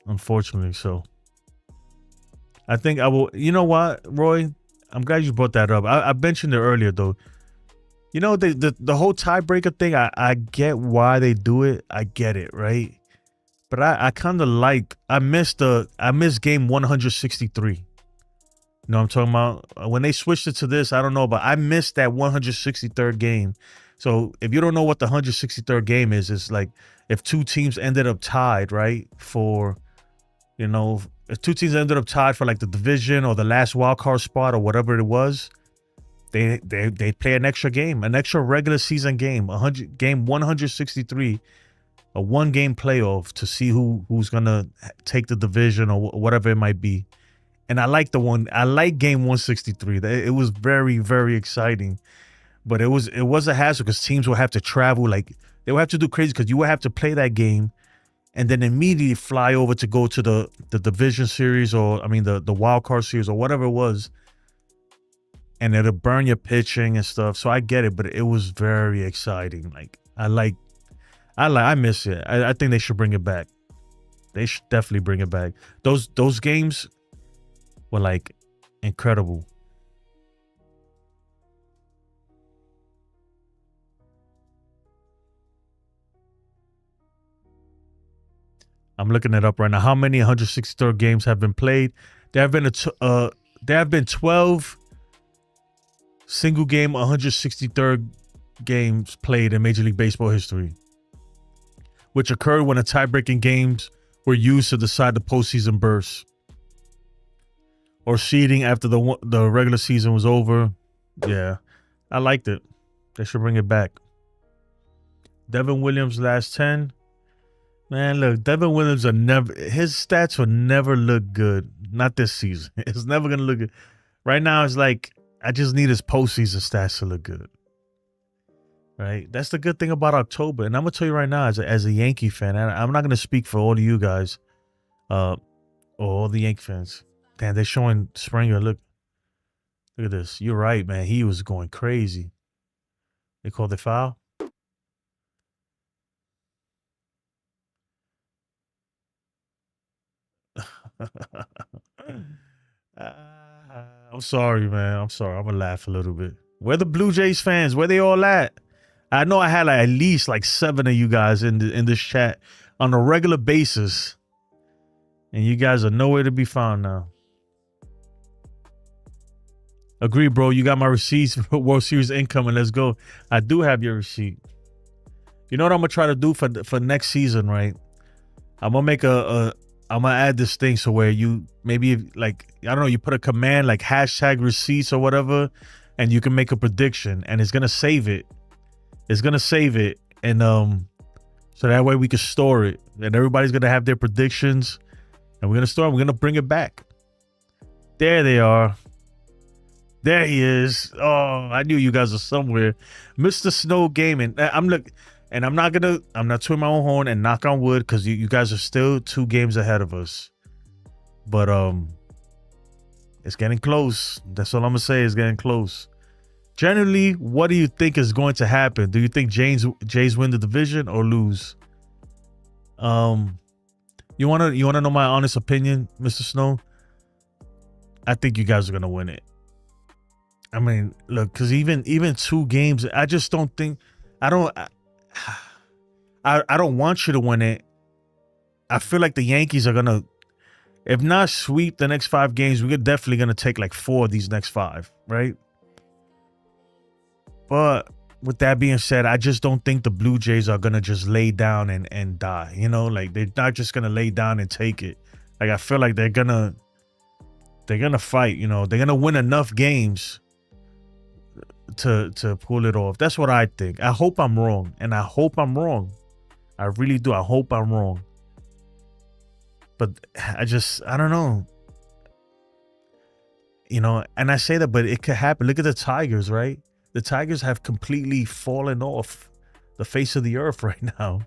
unfortunately. So I think I will. You know what, Roy? I'm glad you brought that up. I mentioned it earlier, though. The whole tiebreaker thing, I get why they do it. I get it, right? But I kind of I miss game 163. You know what I'm talking about? When they switched it to this, I don't know, but I missed that 163rd game. So if you don't know what the 163rd game is, it's like if 2 teams ended up tied, right? If 2 teams ended up tied for like the division or the last wild card spot or whatever it was, they play an extra game, an extra regular season game, game 163, a 1-game playoff to see who's gonna take the division or whatever it might be. And I like game 163. It was very, very exciting. But it was a hassle because teams would have to travel, like they would have to do crazy because you would have to play that game and then immediately fly over to go to the division series the wild card series or whatever it was. And it'll burn your pitching and stuff. So I get it, but it was very exciting. Like I miss it. I think they should bring it back. They should definitely bring it back. Those games were like incredible. I'm looking it up right now. How many 163rd games have been played? There have been 12 single game 163rd games played in Major League Baseball history, which occurred when tie-breaking games were used to decide the postseason berth. or seeding after the regular season was over. Yeah, I liked it. They should bring it back. Devin Williams last 10. Man, look, Devin Williams his stats will never look good. Not this season. It's never gonna look good. Right now, it's like I just need his postseason stats to look good. Right? That's the good thing about October. And I'm gonna tell you right now, as a Yankee fan, and I'm not gonna speak for all of you guys, or all the Yankee fans. Damn, they're showing Springer. Look at this. You're right, man. He was going crazy. They called it foul. I'm sorry, man. I'm sorry. I'm gonna laugh a little bit. Where the Blue Jays fans? Where they all at? I know I had like at least like 7 of you guys in this chat on a regular basis, and you guys are nowhere to be found now. Agree, bro. You got my receipts for World Series incoming. Let's go. I do have your receipt. You know what I'm gonna try to do for next season, right? I'm gonna make I'm gonna add this thing so where you maybe like, I don't know, you put a command like hashtag receipts or whatever, and you can make a prediction, and it's gonna save it. It's gonna save it, and so that way we can store it, and everybody's gonna have their predictions, and we're gonna store it. We're gonna bring it back. There they are. There he is. Oh, I knew you guys were somewhere. Mr. Snow Gaming. I'm not tooting my own horn and knock on wood, because you guys are still 2 games ahead of us. But it's getting close. That's all I'm gonna say. It's getting close. Generally, what do you think is going to happen? Do you think Jays win the division or lose? You wanna know my honest opinion, Mr. Snow? I think you guys are gonna win it. I mean, look, because even 2 games, I just don't think. I don't want you to win it. I feel like the Yankees are gonna, if not sweep the next 5 games, we're definitely gonna take like 4 of these next 5, right? But with that being said, I just don't think the Blue Jays are gonna just lay down and die. You know, like they're not just gonna lay down and take it. Like I feel like they're gonna fight. You know, they're gonna win enough games to pull it off. That's what I think. I hope I'm wrong, and I hope I'm wrong. I really do. I hope I'm wrong. But I don't know. You know, and I say that, but it could happen. Look at the Tigers, right? The Tigers have completely fallen off the face of the earth right now.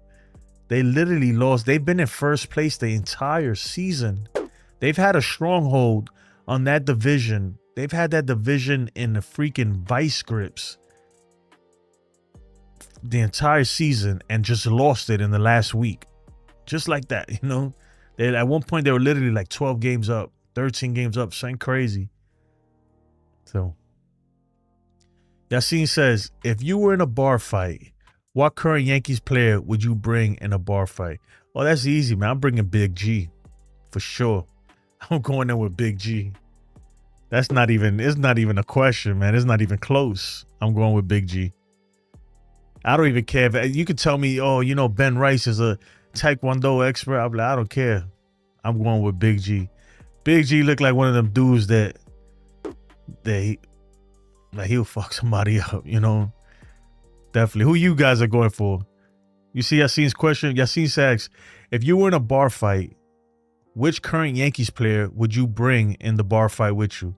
They literally lost. They've been in first place the entire season. They've had a stronghold on that division. They've had that division in the freaking vice grips the entire season and just lost it in the last week. Just like that, you know? At one point, they were literally like 12 games up, 13 games up, something crazy. So, Yassine says, if you were in a bar fight, what current Yankees player would you bring in a bar fight? Oh, that's easy, man. I'm bringing Big G for sure. I'm going there with Big G. It's not even a question, man. It's not even close. I'm going with Big G. I don't even care if you could tell me, oh, you know, Ben Rice is a Taekwondo expert. I'm like, I don't care. I'm going with Big G. Big G looked like one of them dudes that he'll fuck somebody up, you know. Definitely. Who you guys are going for? You see Yassine's question? Yassine says, if you were in a bar fight, which current Yankees player would you bring in the bar fight with you?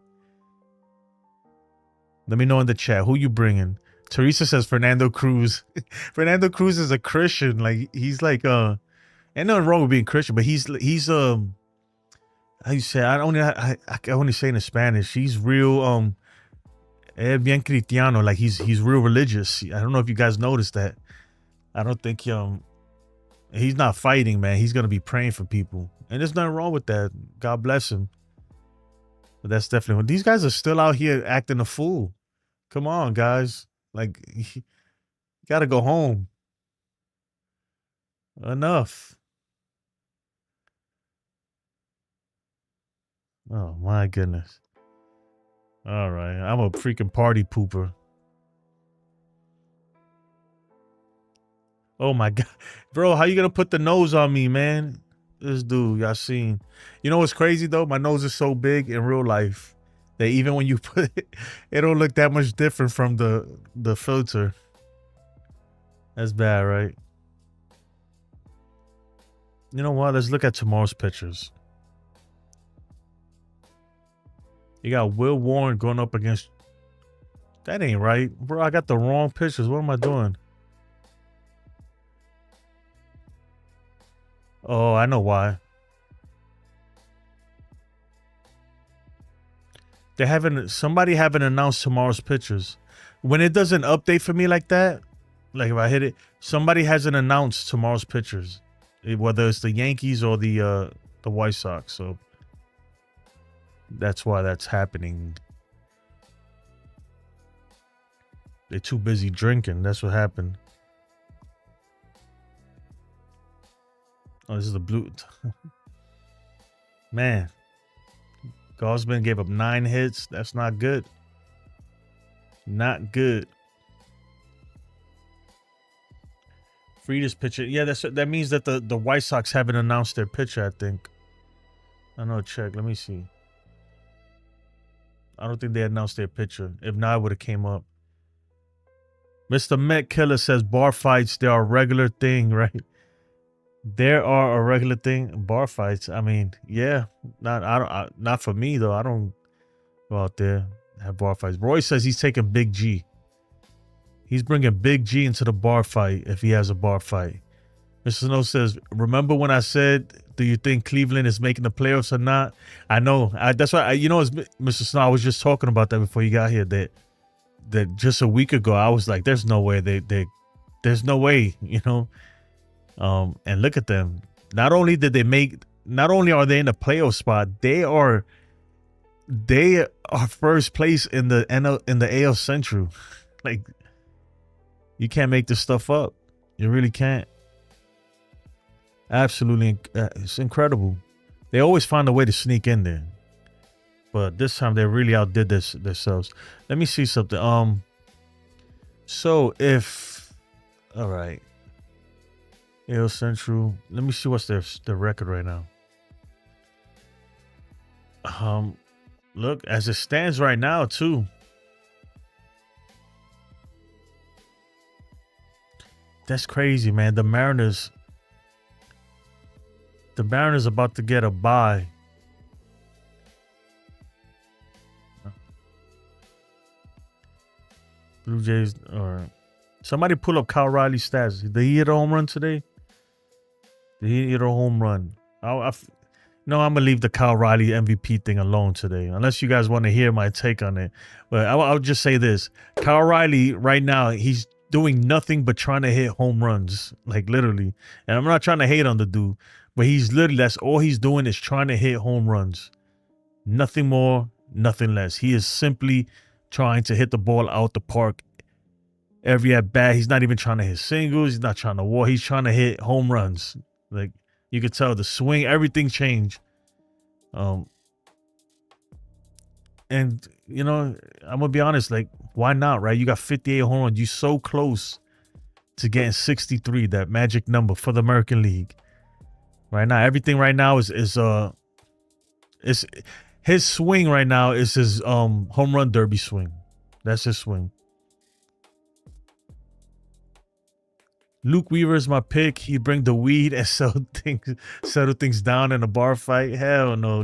Let me know in the chat. Who you bringing? Teresa says Fernando Cruz. Fernando Cruz is a Christian. Like he's like ain't nothing wrong with being Christian, but he's how you say? I only say it in Spanish. He's real bien cristiano. Like he's real religious. I don't know if you guys noticed that. I don't think he's not fighting, man. He's gonna be praying for people, and there's nothing wrong with that. God bless him. But that's definitely when these guys are still out here acting a fool. Come on, guys. Like, you gotta go home. Enough. Oh, my goodness. All right. I'm a freaking party pooper. Oh, my God. Bro, how you gonna put the nose on me, man? This dude, y'all seen. You know what's crazy though? My nose is so big in real life that even when you put it, it don't look that much different from the filter. That's bad, right? You know what? Let's look at tomorrow's pitchers. You got Will Warren going up against... That ain't right. Bro, I got the wrong pitchers. What am I doing? Oh, I know why. Somebody haven't announced tomorrow's pitchers. When it doesn't update for me like that, like if I hit it, somebody hasn't announced tomorrow's pitchers. Whether it's the Yankees or the White Sox. So that's why that's happening. They're too busy drinking. That's what happened. Oh, this is the blue. Man. Gosman gave up 9 hits. That's not good. Not good. Frida's pitcher. Yeah, that means that the White Sox haven't announced their pitcher, I think. I know, check. Let me see. I don't think they announced their pitcher. If not, it would have came up. Mr. Met Killer says bar fights, they are a regular thing, right? There are a regular thing. Bar fights. I mean, yeah. Not for me though. I don't go out there have bar fights. Roy says he's taking Big G. He's bringing Big G into the bar fight if he has a bar fight. Mr. Snow says, remember when I said, do you think Cleveland is making the playoffs or not? I know. That's why, Mr. Snow, I was just talking about that before you got here, that just a week ago, I was like, there's no way. There's no way, and look at them. Not only are they in the playoff spot, they are first place in the AL Central. Like, you can't make this stuff up. You really can't. Absolutely, it's incredible. They always find a way to sneak in there, but this time they really outdid themselves. Let me see something. So all right, AL Central. Let me see what's their record right now. Look, as it stands right now, too. That's crazy, man. The Mariners about to get a bye. Blue Jays, or somebody pull up Kyle Riley's stats. Did he hit a home run today? Did he hit a home run? No, I'm gonna leave the Kyle Riley MVP thing alone today, unless you guys want to hear my take on it. But I'll just say this: Kyle Riley right now, he's doing nothing but trying to hit home runs, like literally. And I'm not trying to hate on the dude, but that's all he's doing is trying to hit home runs. Nothing more, nothing less. He is simply trying to hit the ball out the park every at bat. He's not even trying to hit singles. He's not trying to walk. He's trying to hit home runs. Like, you could tell the swing, everything changed. And I'm gonna be honest, like, why not, right? You got 58 home runs. You're so close to getting 63, that magic number for the American League. Right now, everything right now is his swing right now is his home run derby swing. That's his swing. Luke Weaver is my pick. He'd bring the weed and settle things down in a bar fight. Hell no.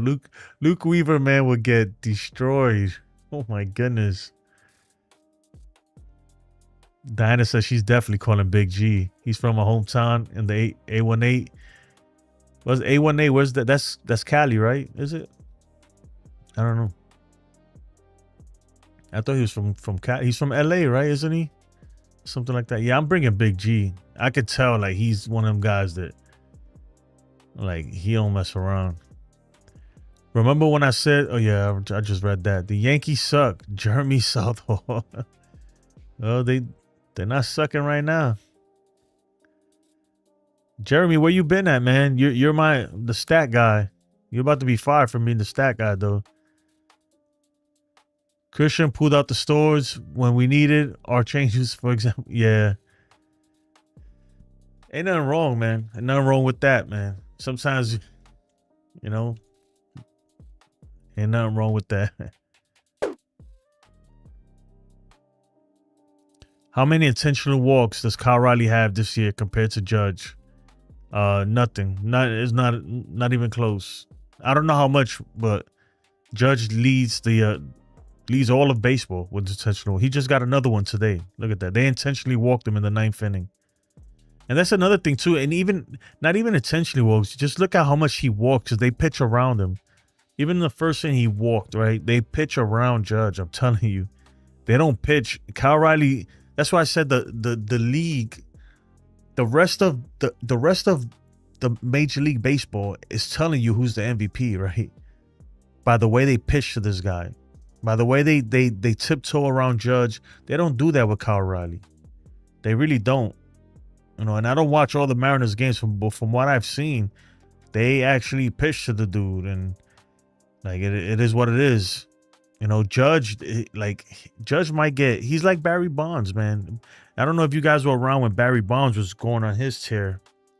Luke Weaver, man, would get destroyed. Oh my goodness. Diana says she's definitely calling Big G. He's from a hometown in the A18. What's A18? Where's that? That's Cali, right? Is it? I don't know. I thought he was from Cali. He's from LA, right? Isn't he? Something like that. Yeah, I'm bringing Big G. I could tell, like, he's one of them guys that, like, he don't mess around. Remember when I said, oh yeah, I just read that. The Yankees suck. Jeremy Southall. Oh, they're not sucking right now. Jeremy, where you been at, man? You're the stat guy. You're about to be fired from being the stat guy, though. Christian pulled out the stores when we needed our changes, for example. Yeah. Ain't nothing wrong, man. Ain't nothing wrong with that, man. Sometimes, you know, ain't nothing wrong with that. How many intentional walks does Kyle Riley have this year compared to Judge? Nothing. Not even close. I don't know how much, but Judge leads all of baseball with intentional. He just got another one today. Look at that. They intentionally walked him in the 9th inning. And that's another thing too. And even not even intentionally walks. Just look at how much he walked because they pitch around him. Even in the first inning he walked, right? They pitch around Judge. I'm telling you, they don't pitch. Kyle Riley. That's why I said the league, the rest of the Major League Baseball is telling you who's the MVP, right? By the way they pitch to this guy, by the way they tiptoe around Judge. They don't do that with Kyle Riley. They really don't. You know, and I don't watch all the Mariners games, but from what I've seen, they actually pitch to the dude, and like it is what it is. You know, Judge might get. He's like Barry Bonds, man. I don't know if you guys were around when Barry Bonds was going on his tear.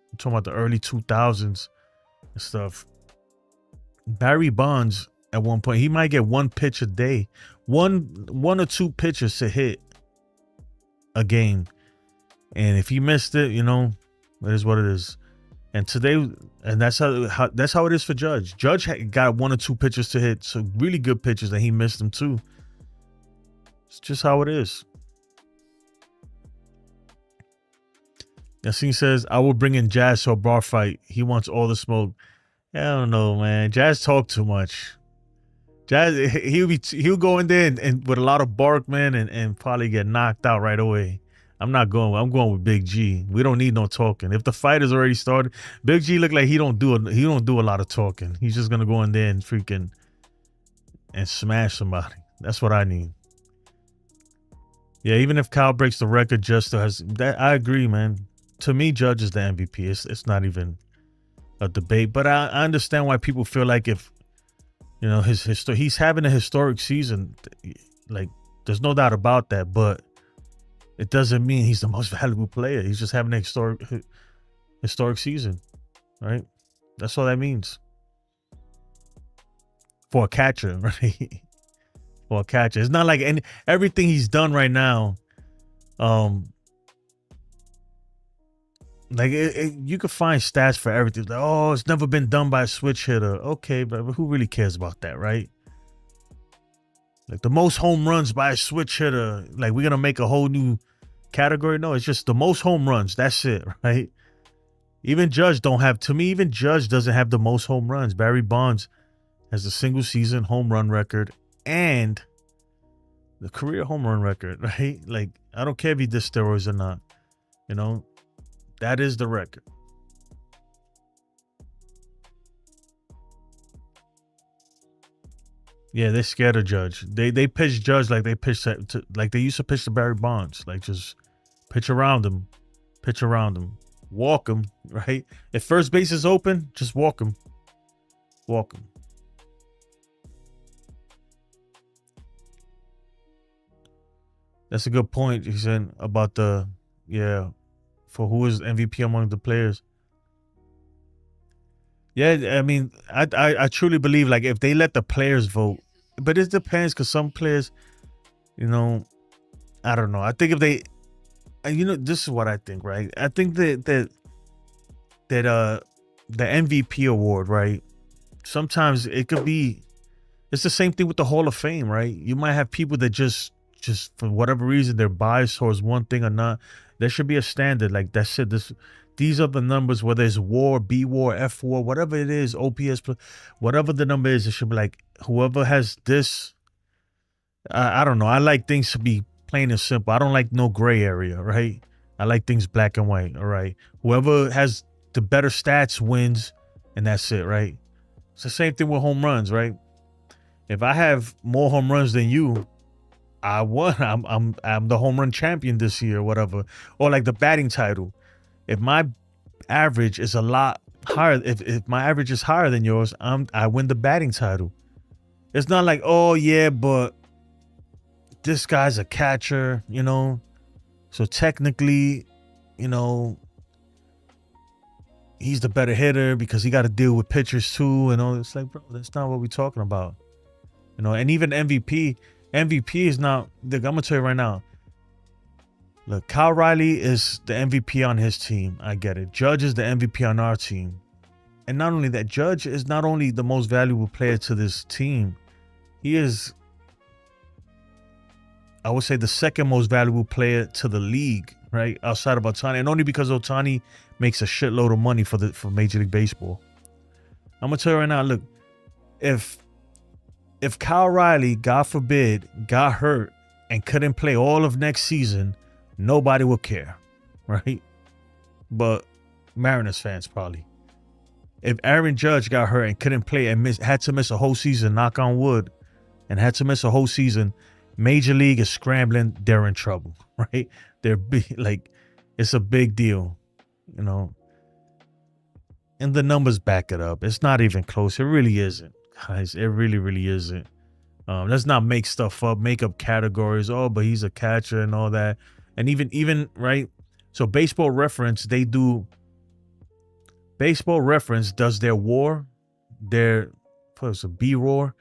I'm talking about the early 2000s and stuff. Barry Bonds at one point, he might get one pitch a day, one or two pitches to hit a game. And if he missed it, you know, it is what it is. And today, and that's how it is for Judge. Judge got one or two pitches to hit, so really good pitches, and he missed them too. It's just how it is. Yassine says, I will bring in Jazz to a bar fight. He wants all the smoke. I don't know, man. Jazz talk too much. Jazz, he'll go in there and with a lot of bark, man, and probably get knocked out right away. I'm not going. I'm going with Big G. We don't need no talking. If the fight has already started, Big G look like he don't do a lot of talking. He's just gonna go in there and freaking and smash somebody. That's what I need. Yeah, even if Kyle breaks the record, Judge still has that. I agree, man. To me, Judge is the MVP. It's not even a debate. But I understand why people feel like if you know he's having a historic season, like there's no doubt about that. But it doesn't mean he's the most valuable player. He's just having a historic season, right? That's all that means. For a catcher, right? For a catcher. It's not like everything he's done right now, like you could find stats for everything. Like, oh, it's never been done by a switch hitter. Okay, but who really cares about that, right? Like the most home runs by a switch hitter. Like we're going to make a whole new category. No, it's just the most home runs. That's it, right? Even Judge even Judge doesn't have the most home runs. Barry Bonds has the single season home run record and the career home run record, right? Like, I don't care if he did steroids or not. You know, that is the record. Yeah, they're scared of Judge. They pitch Judge like they pitch like they used to pitch to Barry Bonds. Like just pitch around him, walk him. Right? If first base is open, just walk him. That's a good point. He said about for who is MVP among the players. Yeah, I mean, I truly believe like if they let the players vote, but it depends because some players, you know, I don't know. I think if they, you know, this is what I think, right? I think that the MVP award, right? Sometimes it could be, it's the same thing with the Hall of Fame, right? You might have people that just for whatever reason they're biased towards one thing or not. There should be a standard like that's it. These are the numbers, whether it's WAR, B WAR, F WAR, whatever it is, OPS, whatever the number is, it should be like whoever has this. I don't know. I like things to be plain and simple. I don't like no gray area, right? I like things black and white, all right? Whoever has the better stats wins, and that's it, right? It's the same thing with home runs, right? If I have more home runs than you, I won. I'm the home run champion this year, or whatever. Or like the batting title. If my average is a lot higher, if my average is higher than yours, I win the batting title. It's not like, oh yeah, but this guy's a catcher, you know. So technically, you know, he's the better hitter because he got to deal with pitchers too and all. It's like, bro, that's not what we're talking about. You know, and even MVP is not. Look, I'm gonna tell you right now. Look, Kyle Riley is the MVP on his team. I get it. Judge is the MVP on our team. And not only that, Judge is not only the most valuable player to this team, he is, I would say, the second most valuable player to the league, right? Outside of Ohtani. And only because Ohtani makes a shitload of money for Major League Baseball. I'm gonna tell you right now, look, if Kyle Riley, God forbid, got hurt and couldn't play all of next season, nobody would care, right? But Mariners fans probably. If Aaron Judge got hurt and couldn't play and had to miss a whole season, knock on wood, and had to miss a whole season, Major League is scrambling. They're in trouble, right? They're big, like, it's a big deal, you know. And the numbers back it up. It's not even close. It really isn't, guys. It really, really isn't. Let's not make stuff up, make up categories. Oh, but he's a catcher and all that. And even right. So Baseball Reference, Baseball Reference does their WAR, what's a B-WAR?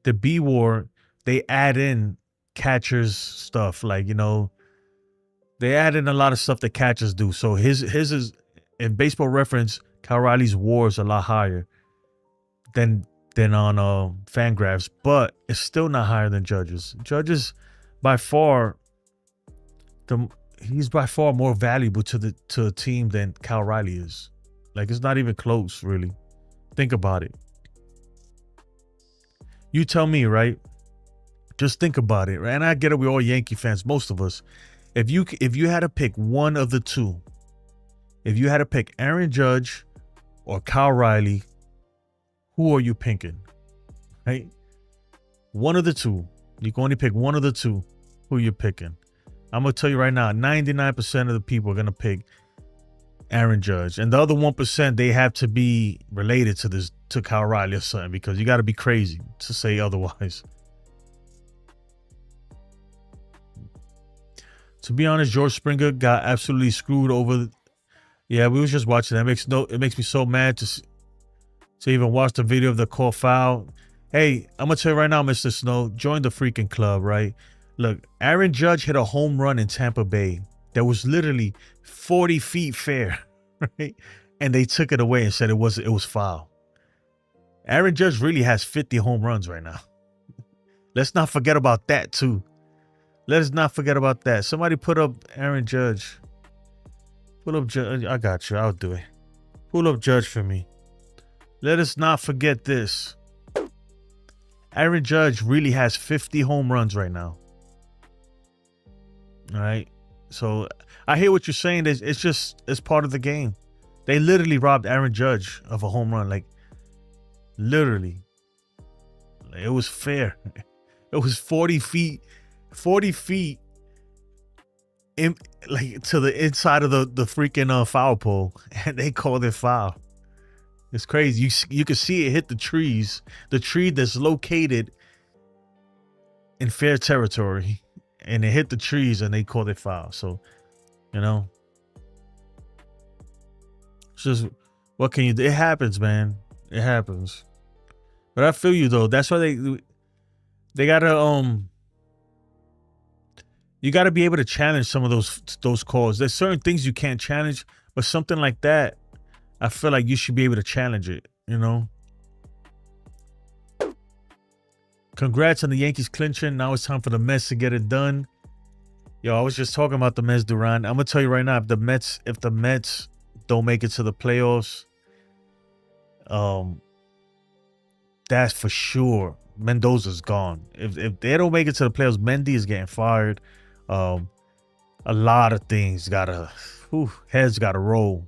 The B-WAR, they add in catchers stuff, like, you know, they add in a lot of stuff that catchers do. So his is, in Baseball Reference, Kyle Riley's WAR is a lot higher than on Fangraphs, but it's still not higher than Judge's. Judge's by far he's by far more valuable to a team than Kyle Riley is. Like, it's not even close, really. Think about it. You tell me, right? Just think about it, right? And I get it, we're all Yankee fans, most of us. If you had to pick one of the two, if you had to pick Aaron Judge or Kyle Riley, who are you picking? Right? One of the two. You can only pick one of the two. Who you picking? I'm gonna tell you right now, 99% of the people are gonna pick Aaron Judge, and the other 1%, they have to be related to Kyle Riley or something, because you got to be crazy to say otherwise. To be honest, George Springer got absolutely screwed over. Yeah, we was just watching that. It makes me so mad to even watch the video of the call foul. Hey, I'm gonna tell you right now, Mr. Snow, join the freaking club, right? Look, Aaron Judge hit a home run in Tampa Bay that was literally 40 feet fair, right? And they took it away and said it was foul. Aaron Judge really has 50 home runs right now. Let's not forget about that too. Let's not forget about that. Somebody put up Aaron Judge. Pull up Judge. I got you. I'll do it. Pull up Judge for me. Let us not forget this. Aaron Judge really has 50 home runs right now. All right. So I hear what you're saying. It's part of the game. They literally robbed Aaron Judge of a home run. Like, literally. It was fair. It was 40 feet in, like, to the inside of the freaking foul pole, and they called it foul. It's crazy. You can see it hit the trees. The tree that's located in fair territory, and it hit the trees, and they called it foul. So, you know, it's just, what can you do? It happens, man. It happens. But I feel you though. That's why they gotta you gotta be able to challenge some of those calls. There's certain things you can't challenge, but something like that, I feel like you should be able to challenge it, you know? Congrats on the Yankees clinching. Now it's time for the Mets to get it done. Yo, I was just talking about the Mets, Duran. I'm gonna tell you right now, if the Mets don't make it to the playoffs, that's for sure. Mendoza's gone. If they don't make it to the playoffs, Mendy is getting fired. A lot of things heads gotta roll.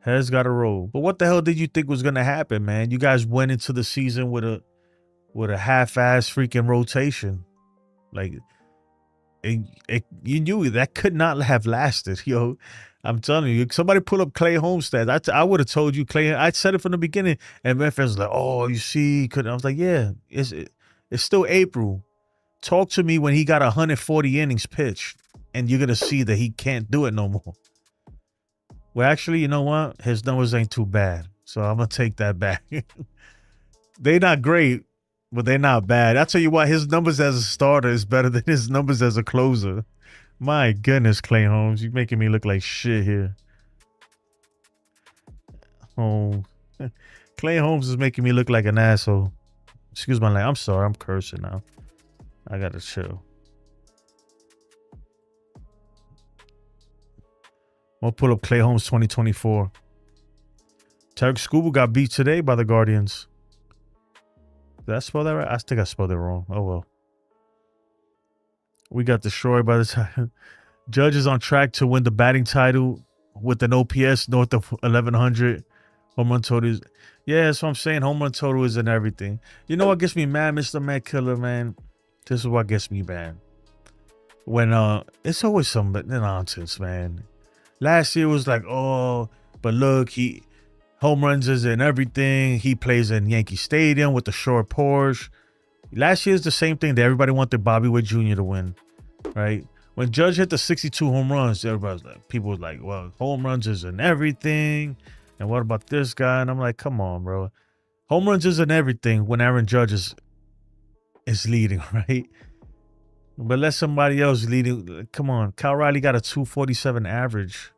Heads gotta roll. But what the hell did you think was gonna happen, man? You guys went into the season with a half-ass freaking rotation. Like, you knew that could not have lasted, yo. I'm telling you, somebody pull up Clay Holmes stats. I would have told you, Clay. I said it from the beginning, and my friends was like, "Oh, you see," I was like, "Yeah, it's still April. Talk to me when he got 140 innings pitched, and you're gonna see that he can't do it no more." Well, actually, you know what? His numbers ain't too bad. So I'm going to take that back. They not great, but they're not bad. I tell you what, his numbers as a starter is better than his numbers as a closer. My goodness, Clay Holmes, you're making me look like shit here. Oh, Clay Holmes is making me look like an asshole. Excuse my language. I'm sorry. I'm cursing now. I gotta chill. I'm gonna pull up Clay Holmes 2024. Tarek Skubal got beat today by the Guardians. Did I spell that right? I think I spelled it wrong. Oh well. We got destroyed by the time. Judge is on track to win the batting title with an OPS north of 1100. Home run total is, yeah, that's what I'm saying. Home run total is in everything. You know what gets me mad, Mr. Matt Killer, man? This is what gets me mad. When it's always some nonsense, man. Last year was like, oh, but look, he home runs is in everything. He plays in Yankee Stadium with the short Porsche. Last year's the same thing that everybody wanted Bobby Witt Jr. to win, right? When Judge hit the 62 home runs, everybody's like, people was like, well, home runs is in everything. And what about this guy? And I'm like, come on, bro. Home runs isn't everything when Aaron Judge is leading, right? But let somebody else leading. Come on. Kyle Riley got a 247 average.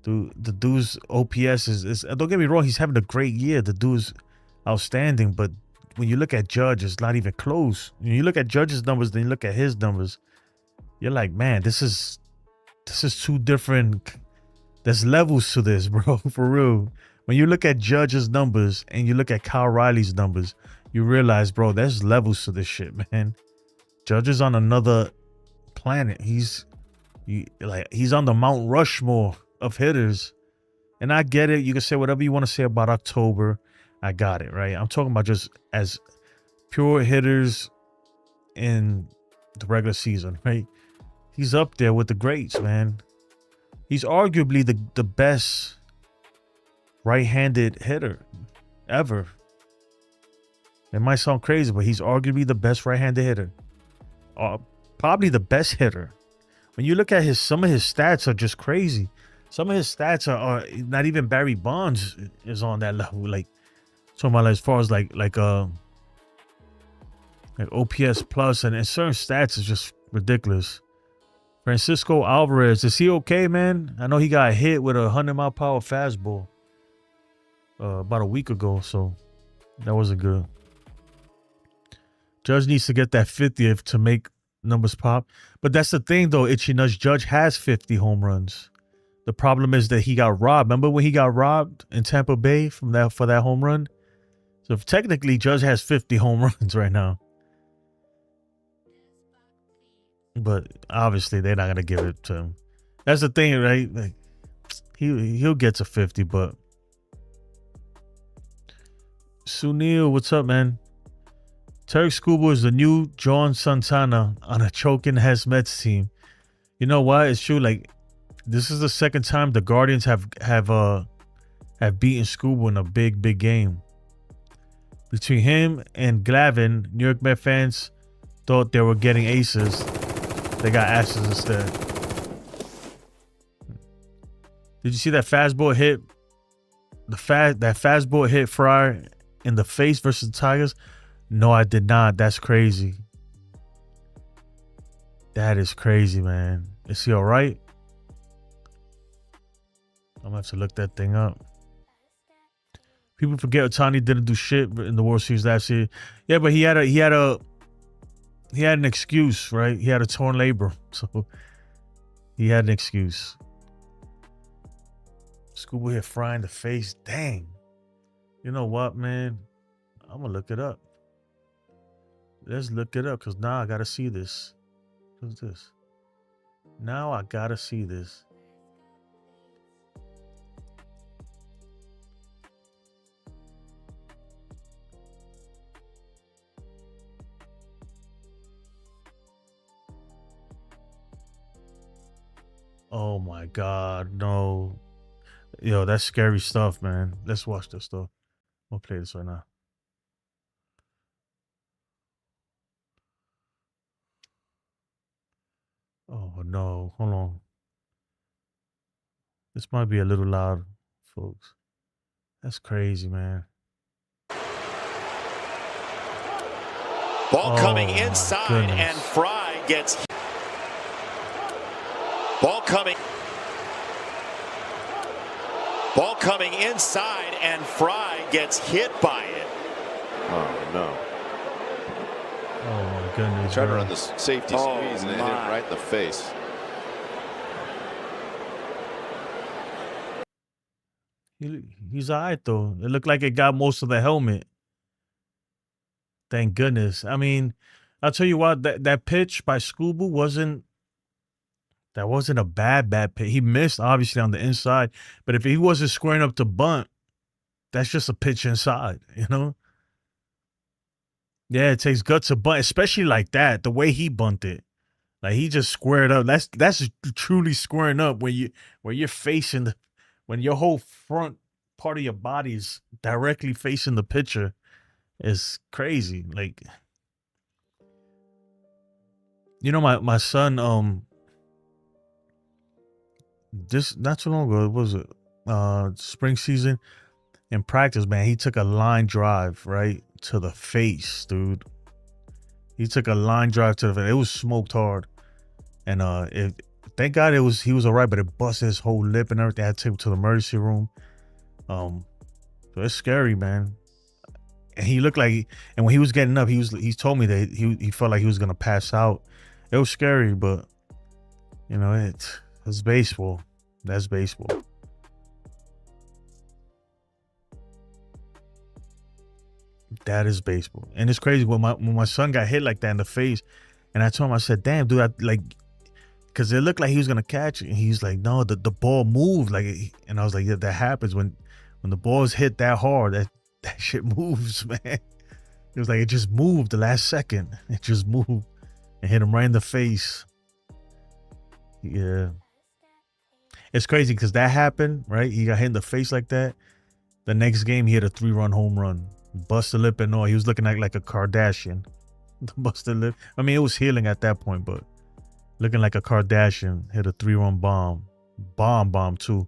Dude, the dude's OPS is don't get me wrong, he's having a great year. The dude's outstanding. But when you look at Judge, it's not even close. When you look at Judge's numbers, then you look at his numbers, you're like, man, this is two different. There's levels to this, bro, for real. When you look at Judge's numbers and you look at Kyle Riley's numbers, you realize, bro, there's levels to this shit, man. Judge is on another planet. He's on the Mount Rushmore of hitters. And I get it. You can say whatever you want to say about October. I got it, right? I'm talking about just as pure hitters in the regular season, right? He's up there with the greats, man. He's arguably the best right-handed hitter ever. It might sound crazy, but he's arguably the best right-handed hitter. Probably the best hitter. When you look at some of his stats are just crazy. Some of his stats are not even Barry Bonds is on that level. Like, talking about as far as like OPS plus and certain stats is just ridiculous. Francisco Alvarez, is he okay, man? I know he got hit with a 100-mile-per-hour fastball about a week ago, so that wasn't good. Judge needs to get that 50th to make numbers pop. But that's the thing, though, Itchy Nudge. Judge has 50 home runs. The problem is that he got robbed. Remember when he got robbed in Tampa Bay for that home run? So technically, Judge has 50 home runs right now. But obviously, they're not gonna give it to him. That's the thing, right? Like, he'll get to 50, but Sunil, what's up, man? Tarek Skubal is the new John Santana on a choking Hess Mets team. You know what? It's true. Like, this is the second time the Guardians have beaten Skubal in a big game. Between him and Glavine, New York Mets fans thought they were getting aces. They got asses instead. Did you see that fastball hit? That fastball hit Fryer in the face versus the Tigers? No, I did not. That's crazy. That is crazy, man. Is he all right? I'm gonna have to look that thing up. People forget Ohtani didn't do shit in the World Series last year. Yeah, but he had an excuse, right? He had a torn labrum, so he had an excuse. Skubal hit Fry in the face. Dang. You know what, man? I'm gonna look it up. Let's look it up, because now I gotta see this. What's this? Now I gotta see this. Oh my God, no. Yo, that's scary stuff, man. Let's watch this though. We'll play this right now. Oh no, hold on. This might be a little loud, folks. That's crazy, man. Ball coming Oh, my inside, goodness. and Fry gets. Ball coming. Ball coming inside, and Fry gets hit by it. Oh, no. Oh, my goodness. Tried to bro. run the safety Oh, squeeze, and it hit him my. right in the face. He's all right, though. It looked like it got most of the helmet. Thank goodness. I mean, I'll tell you what, that pitch by Scooby wasn't a bad pitch. He missed, obviously, on the inside. But if he wasn't squaring up to bunt, that's just a pitch inside, you know? Yeah, it takes guts to bunt, especially like that, the way he bunted. Like, he just squared up. That's truly squaring up when you're facing when your whole front part of your body is directly facing the pitcher. Is crazy. Like, you know, my son, this not too long ago, was it spring season in practice, man, he took a line drive right to the face, dude. He took a line drive to the face. It was smoked hard. And thank God he was all right, but it busted his whole lip and everything. I had to take him to the emergency room. So it's scary, man. And he looked like, and when he was getting up, he told me that he felt like he was gonna pass out. It was scary, but you know, it's baseball. That's baseball. That is baseball. And it's crazy when my son got hit like that in the face, and I told him, I said, damn, dude, I like, because it looked like he was gonna catch it, and he's like, no, the ball moved, like, and I was like, yeah, that happens when the ball's hit that hard, that shit moves, man. It was like it just moved the last second. It just moved and hit him right in the face. Yeah. It's crazy because that happened, right? He got hit in the face like that. The next game, he hit a 3-run home run. Busted lip and all. He was looking like a Kardashian. Busted lip. I mean, it was healing at that point, but looking like a Kardashian. Hit a 3-run bomb. Bomb too.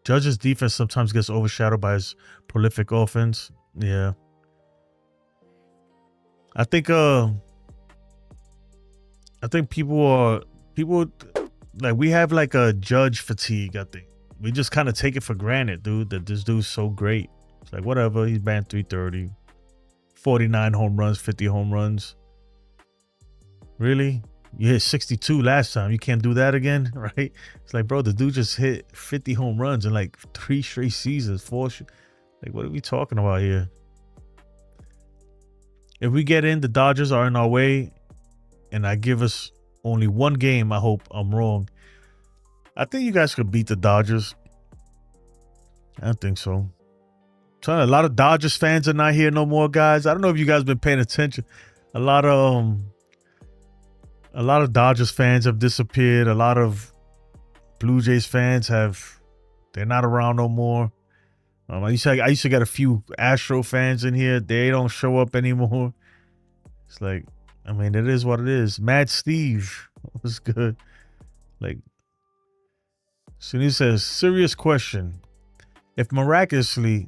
Judge's defense sometimes gets overshadowed by his prolific offense. Yeah. I think people like, we have like a Judge fatigue, I think. We just kind of take it for granted, dude, that this dude's so great. It's like, whatever, he's batting 330. 49 home runs, 50 home runs. Really? You hit 62 last time. You can't do that again, right? It's like, bro, the dude just hit 50 home runs in like 3 straight seasons, 4. Like, what are we talking about here? If we get in, the Dodgers are in our way, and I give us only one game. I hope I'm wrong. I think you guys could beat the Dodgers. I don't think so. A lot of Dodgers fans are not here no more, guys. I don't know if you guys been paying attention. A lot of Dodgers fans have disappeared. A lot of Blue Jays fans they're not around no more. I used to get a few Astro fans in here. They don't show up anymore. It's like, I mean, it is what it is. Mad Steve was good. Like, Sunil says, serious question. If miraculously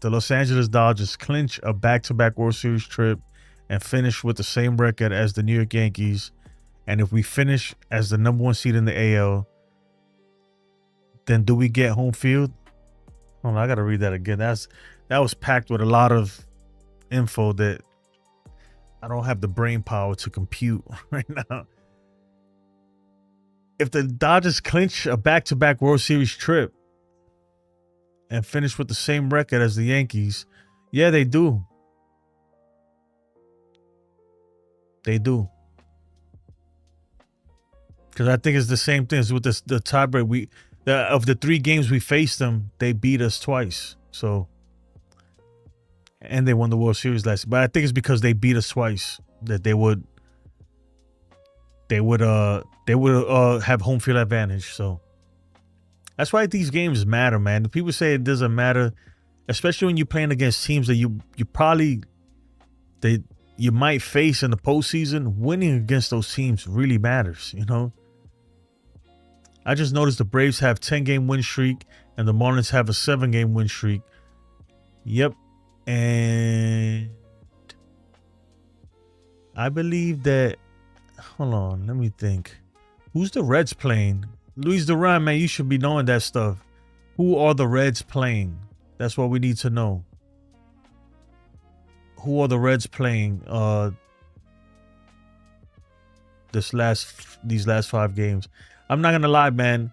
the Los Angeles Dodgers clinch a back-to-back World Series trip and finish with the same record as the New York Yankees, and if we finish as the #1 seed in the AL, then do we get home field? Hold on, I gotta read that again. That was packed with a lot of info that I don't have the brain power to compute right now. If the Dodgers clinch a back-to-back World Series trip and finish with the same record as the Yankees, yeah, they do. They do. Because I think it's the same thing as with the tiebreak. Of the 3 games we faced them, they beat us twice. So, and they won the World Series last year. But I think it's because they beat us twice that they would have home field advantage. So that's why these games matter, man. The people say it doesn't matter, especially when you're playing against teams that you might face in the postseason. Winning against those teams really matters, you know. I just noticed the Braves have 10-game win streak and the Marlins have a 7-game win streak. Yep. And I believe that, hold on, let me think. Who's the Reds playing? Luis Duran, man, you should be knowing that stuff. Who are the Reds playing? That's what we need to know. Who are the Reds playing these last 5 games? I'm not gonna lie, man.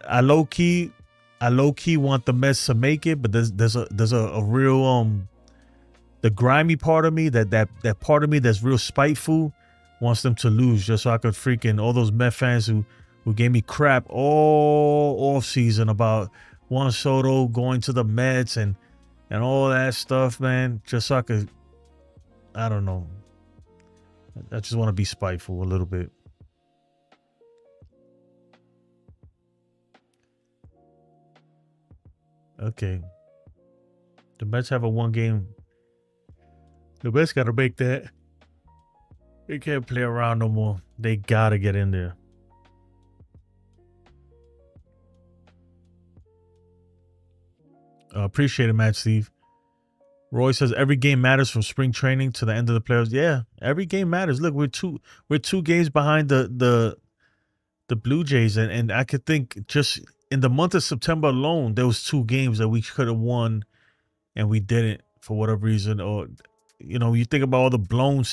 I low key want the Mets to make it, but there's a real the grimy part of me, that part of me that's real spiteful, wants them to lose just so I could freaking, all those Met fans who gave me crap all off season about Juan Soto going to the Mets and all that stuff, man, just so I could, I don't know. I just want to be spiteful a little bit. Okay. The Mets have a 1-game. The Mets got to make that. They can't play around no more. They got to get in there. Appreciate it, Matt Steve. Roy says every game matters from spring training to the end of the playoffs. Yeah, every game matters. Look, we're two games behind the Blue Jays, and I could think just in the month of September alone, there was 2 games that we could have won, and we didn't for whatever reason. Or, you think about all the blown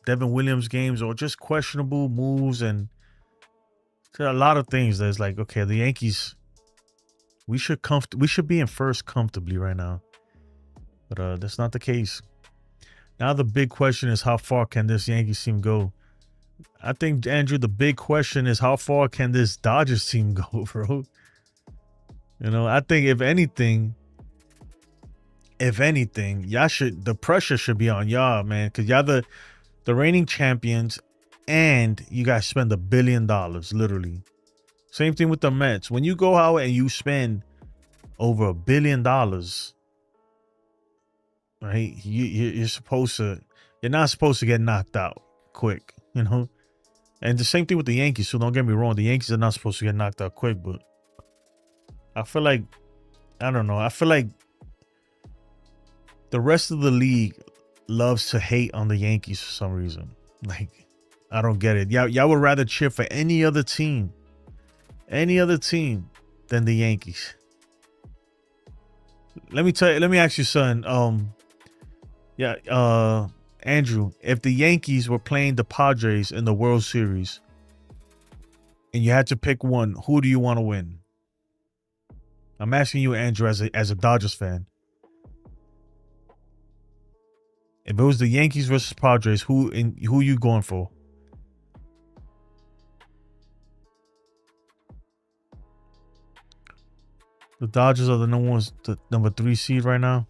Devin Williams games, or just questionable moves, and there are a lot of things that's like, okay, the Yankees, we should be in first comfortably right now, but that's not the case. Now the big question is, how far can this Yankees team go? I think, Andrew, the big question is, how far can this Dodgers team go, bro? I think if anything, the pressure should be on y'all, man, because y'all the reigning champions, and you guys spend $1 billion, literally. Same thing with the Mets. When you go out and you spend over $1 billion, right? You're not supposed to get knocked out quick, And the same thing with the Yankees. So don't get me wrong, the Yankees are not supposed to get knocked out quick, but I feel like, I don't know. I feel like the rest of the league loves to hate on the Yankees for some reason. Like, I don't get it. Y'all would rather cheer for any other team than the Yankees. Let me ask you, son. Andrew, if the Yankees were playing the Padres in the World Series and you had to pick one, who do you want to win? I'm asking you, Andrew, as a Dodgers fan. If it was the Yankees versus Padres, who you going for? The Dodgers are the number 3 seed right now.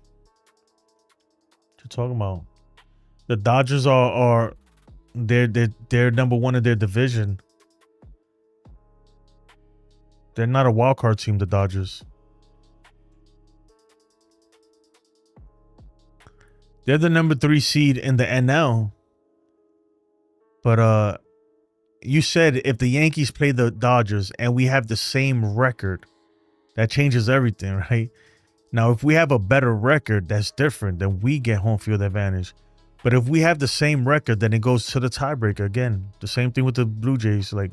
What you talking about? The Dodgers are they're number 1 in their division. They're not a wild card team, the Dodgers. They're the number 3 seed in the NL. But you said if the Yankees play the Dodgers and we have the same record, that changes everything, right? Now, if we have a better record, that's different. Then we get home field advantage. But if we have the same record, then it goes to the tiebreaker again. The same thing with the Blue Jays. Like,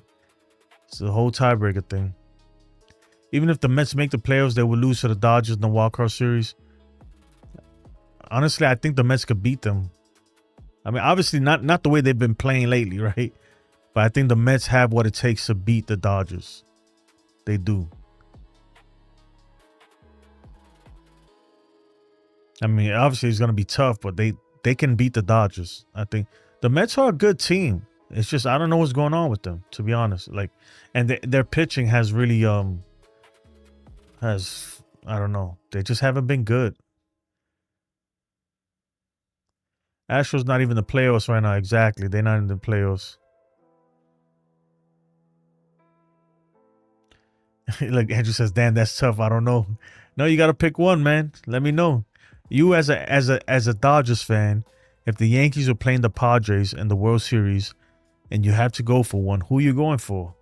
it's the whole tiebreaker thing. Even if the Mets make the playoffs, they will lose to the Dodgers in the wildcard series. Honestly, I think the Mets could beat them. I mean, obviously not the way they've been playing lately, right? But I think the Mets have what it takes to beat the Dodgers. They do. I mean, obviously it's going to be tough, but they can beat the Dodgers. I think the Mets are a good team. It's just I don't know what's going on with them, to be honest. Like, and their pitching has really I don't know. They just haven't been good. Astros not even the playoffs right now. Exactly, they're not in the playoffs. Like Andrew says, damn, that's tough. I don't know. No, you got to pick one, man. Let me know. You as a Dodgers fan, if the Yankees were playing the Padres in the World Series and you have to go for one, who you going for?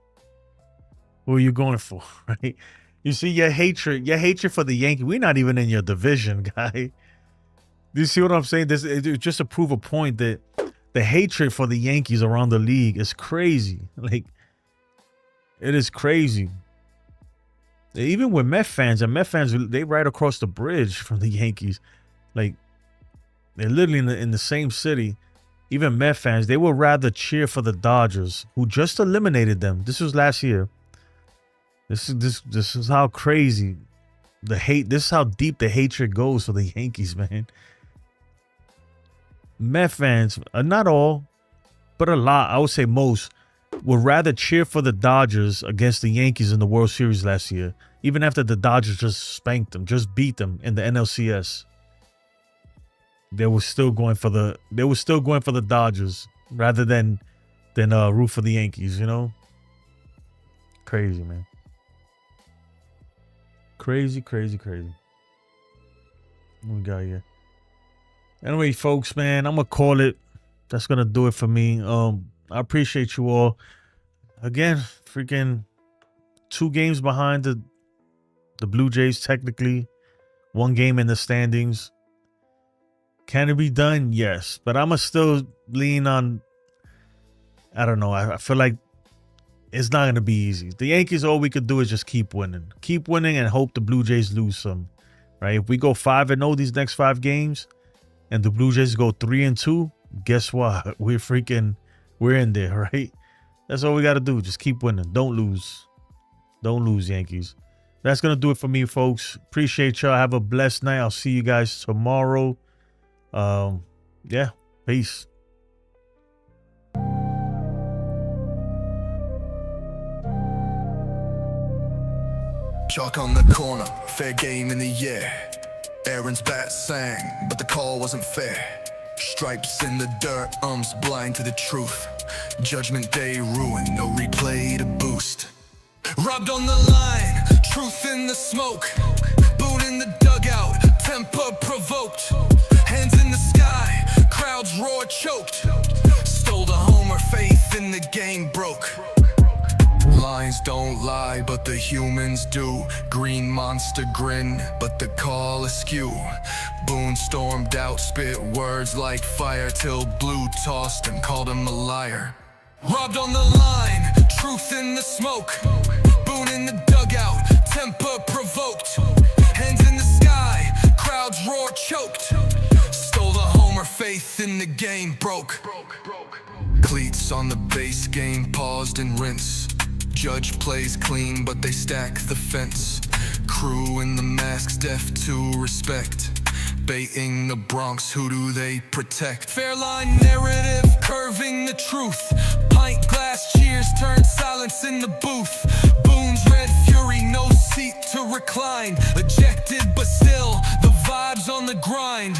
What are you going for, right? You see your hatred for the Yankees. We're not even in your division, guy. Do you see what I'm saying? This just to prove a point that the hatred for the Yankees around the league is crazy. Like, it is crazy. Even with Met fans, they right across the bridge from the Yankees. Like, they're literally in the same city. Even Met fans, they would rather cheer for the Dodgers, who just eliminated them. This was last year. This is how crazy the hate. This is how deep the hatred goes for the Yankees, man. Met fans, not all, but a lot, I would say most, would rather cheer for the Dodgers against the Yankees in the World Series last year, even after the Dodgers just spanked them, just beat them in the NLCS. They were still going for the Dodgers rather than root for the Yankees, you know? Crazy, man. Crazy. What we got here? Anyway, folks, man, I'm gonna call it. That's gonna do it for me. I appreciate you all. Again, freaking 2 games behind the Blue Jays, technically. 1 game in the standings. Can it be done? Yes. But I'ma still lean on, I don't know. I feel like it's not gonna be easy. The Yankees, all we could do is just keep winning. Keep winning and hope the Blue Jays lose some. Right? If we go 5-0 these next 5 games, and the Blue Jays go 3-2, guess what? We're in there, right? That's all we got to do. Just keep winning. Don't lose. Don't lose, Yankees. That's going to do it for me, folks. Appreciate y'all. Have a blessed night. I'll see you guys tomorrow. Yeah, peace. Chalk on the corner, fair game in the air. Aaron's bat sang, but the call wasn't fair. Stripes in the dirt, blind to the truth. Judgment day ruined, no replay to boost. Robbed on the line, truth in the smoke. Boone in the dugout, temper provoked. Hands in the sky, crowds roar choked. Stole the homer, faith in the game broke. Lines don't lie, but the humans do. Green monster grin, but the call askew. Boone stormed out, spit words like fire, till Blue tossed and called him a liar. Robbed on the line, truth in the smoke. Boone in the dugout, temper provoked. Hands in the sky, crowds roar choked. Stole the homer, faith in the game broke. Cleats on the base game, paused and rinse. Judge plays clean, but they stack the fence. Crew in the masks, deaf to respect. Baiting the Bronx, who do they protect? Fair line narrative, curving the truth. Pint glass cheers turn silence in the booth. Boone's red fury, no seat to recline. Ejected, but still, the vibes on the grind.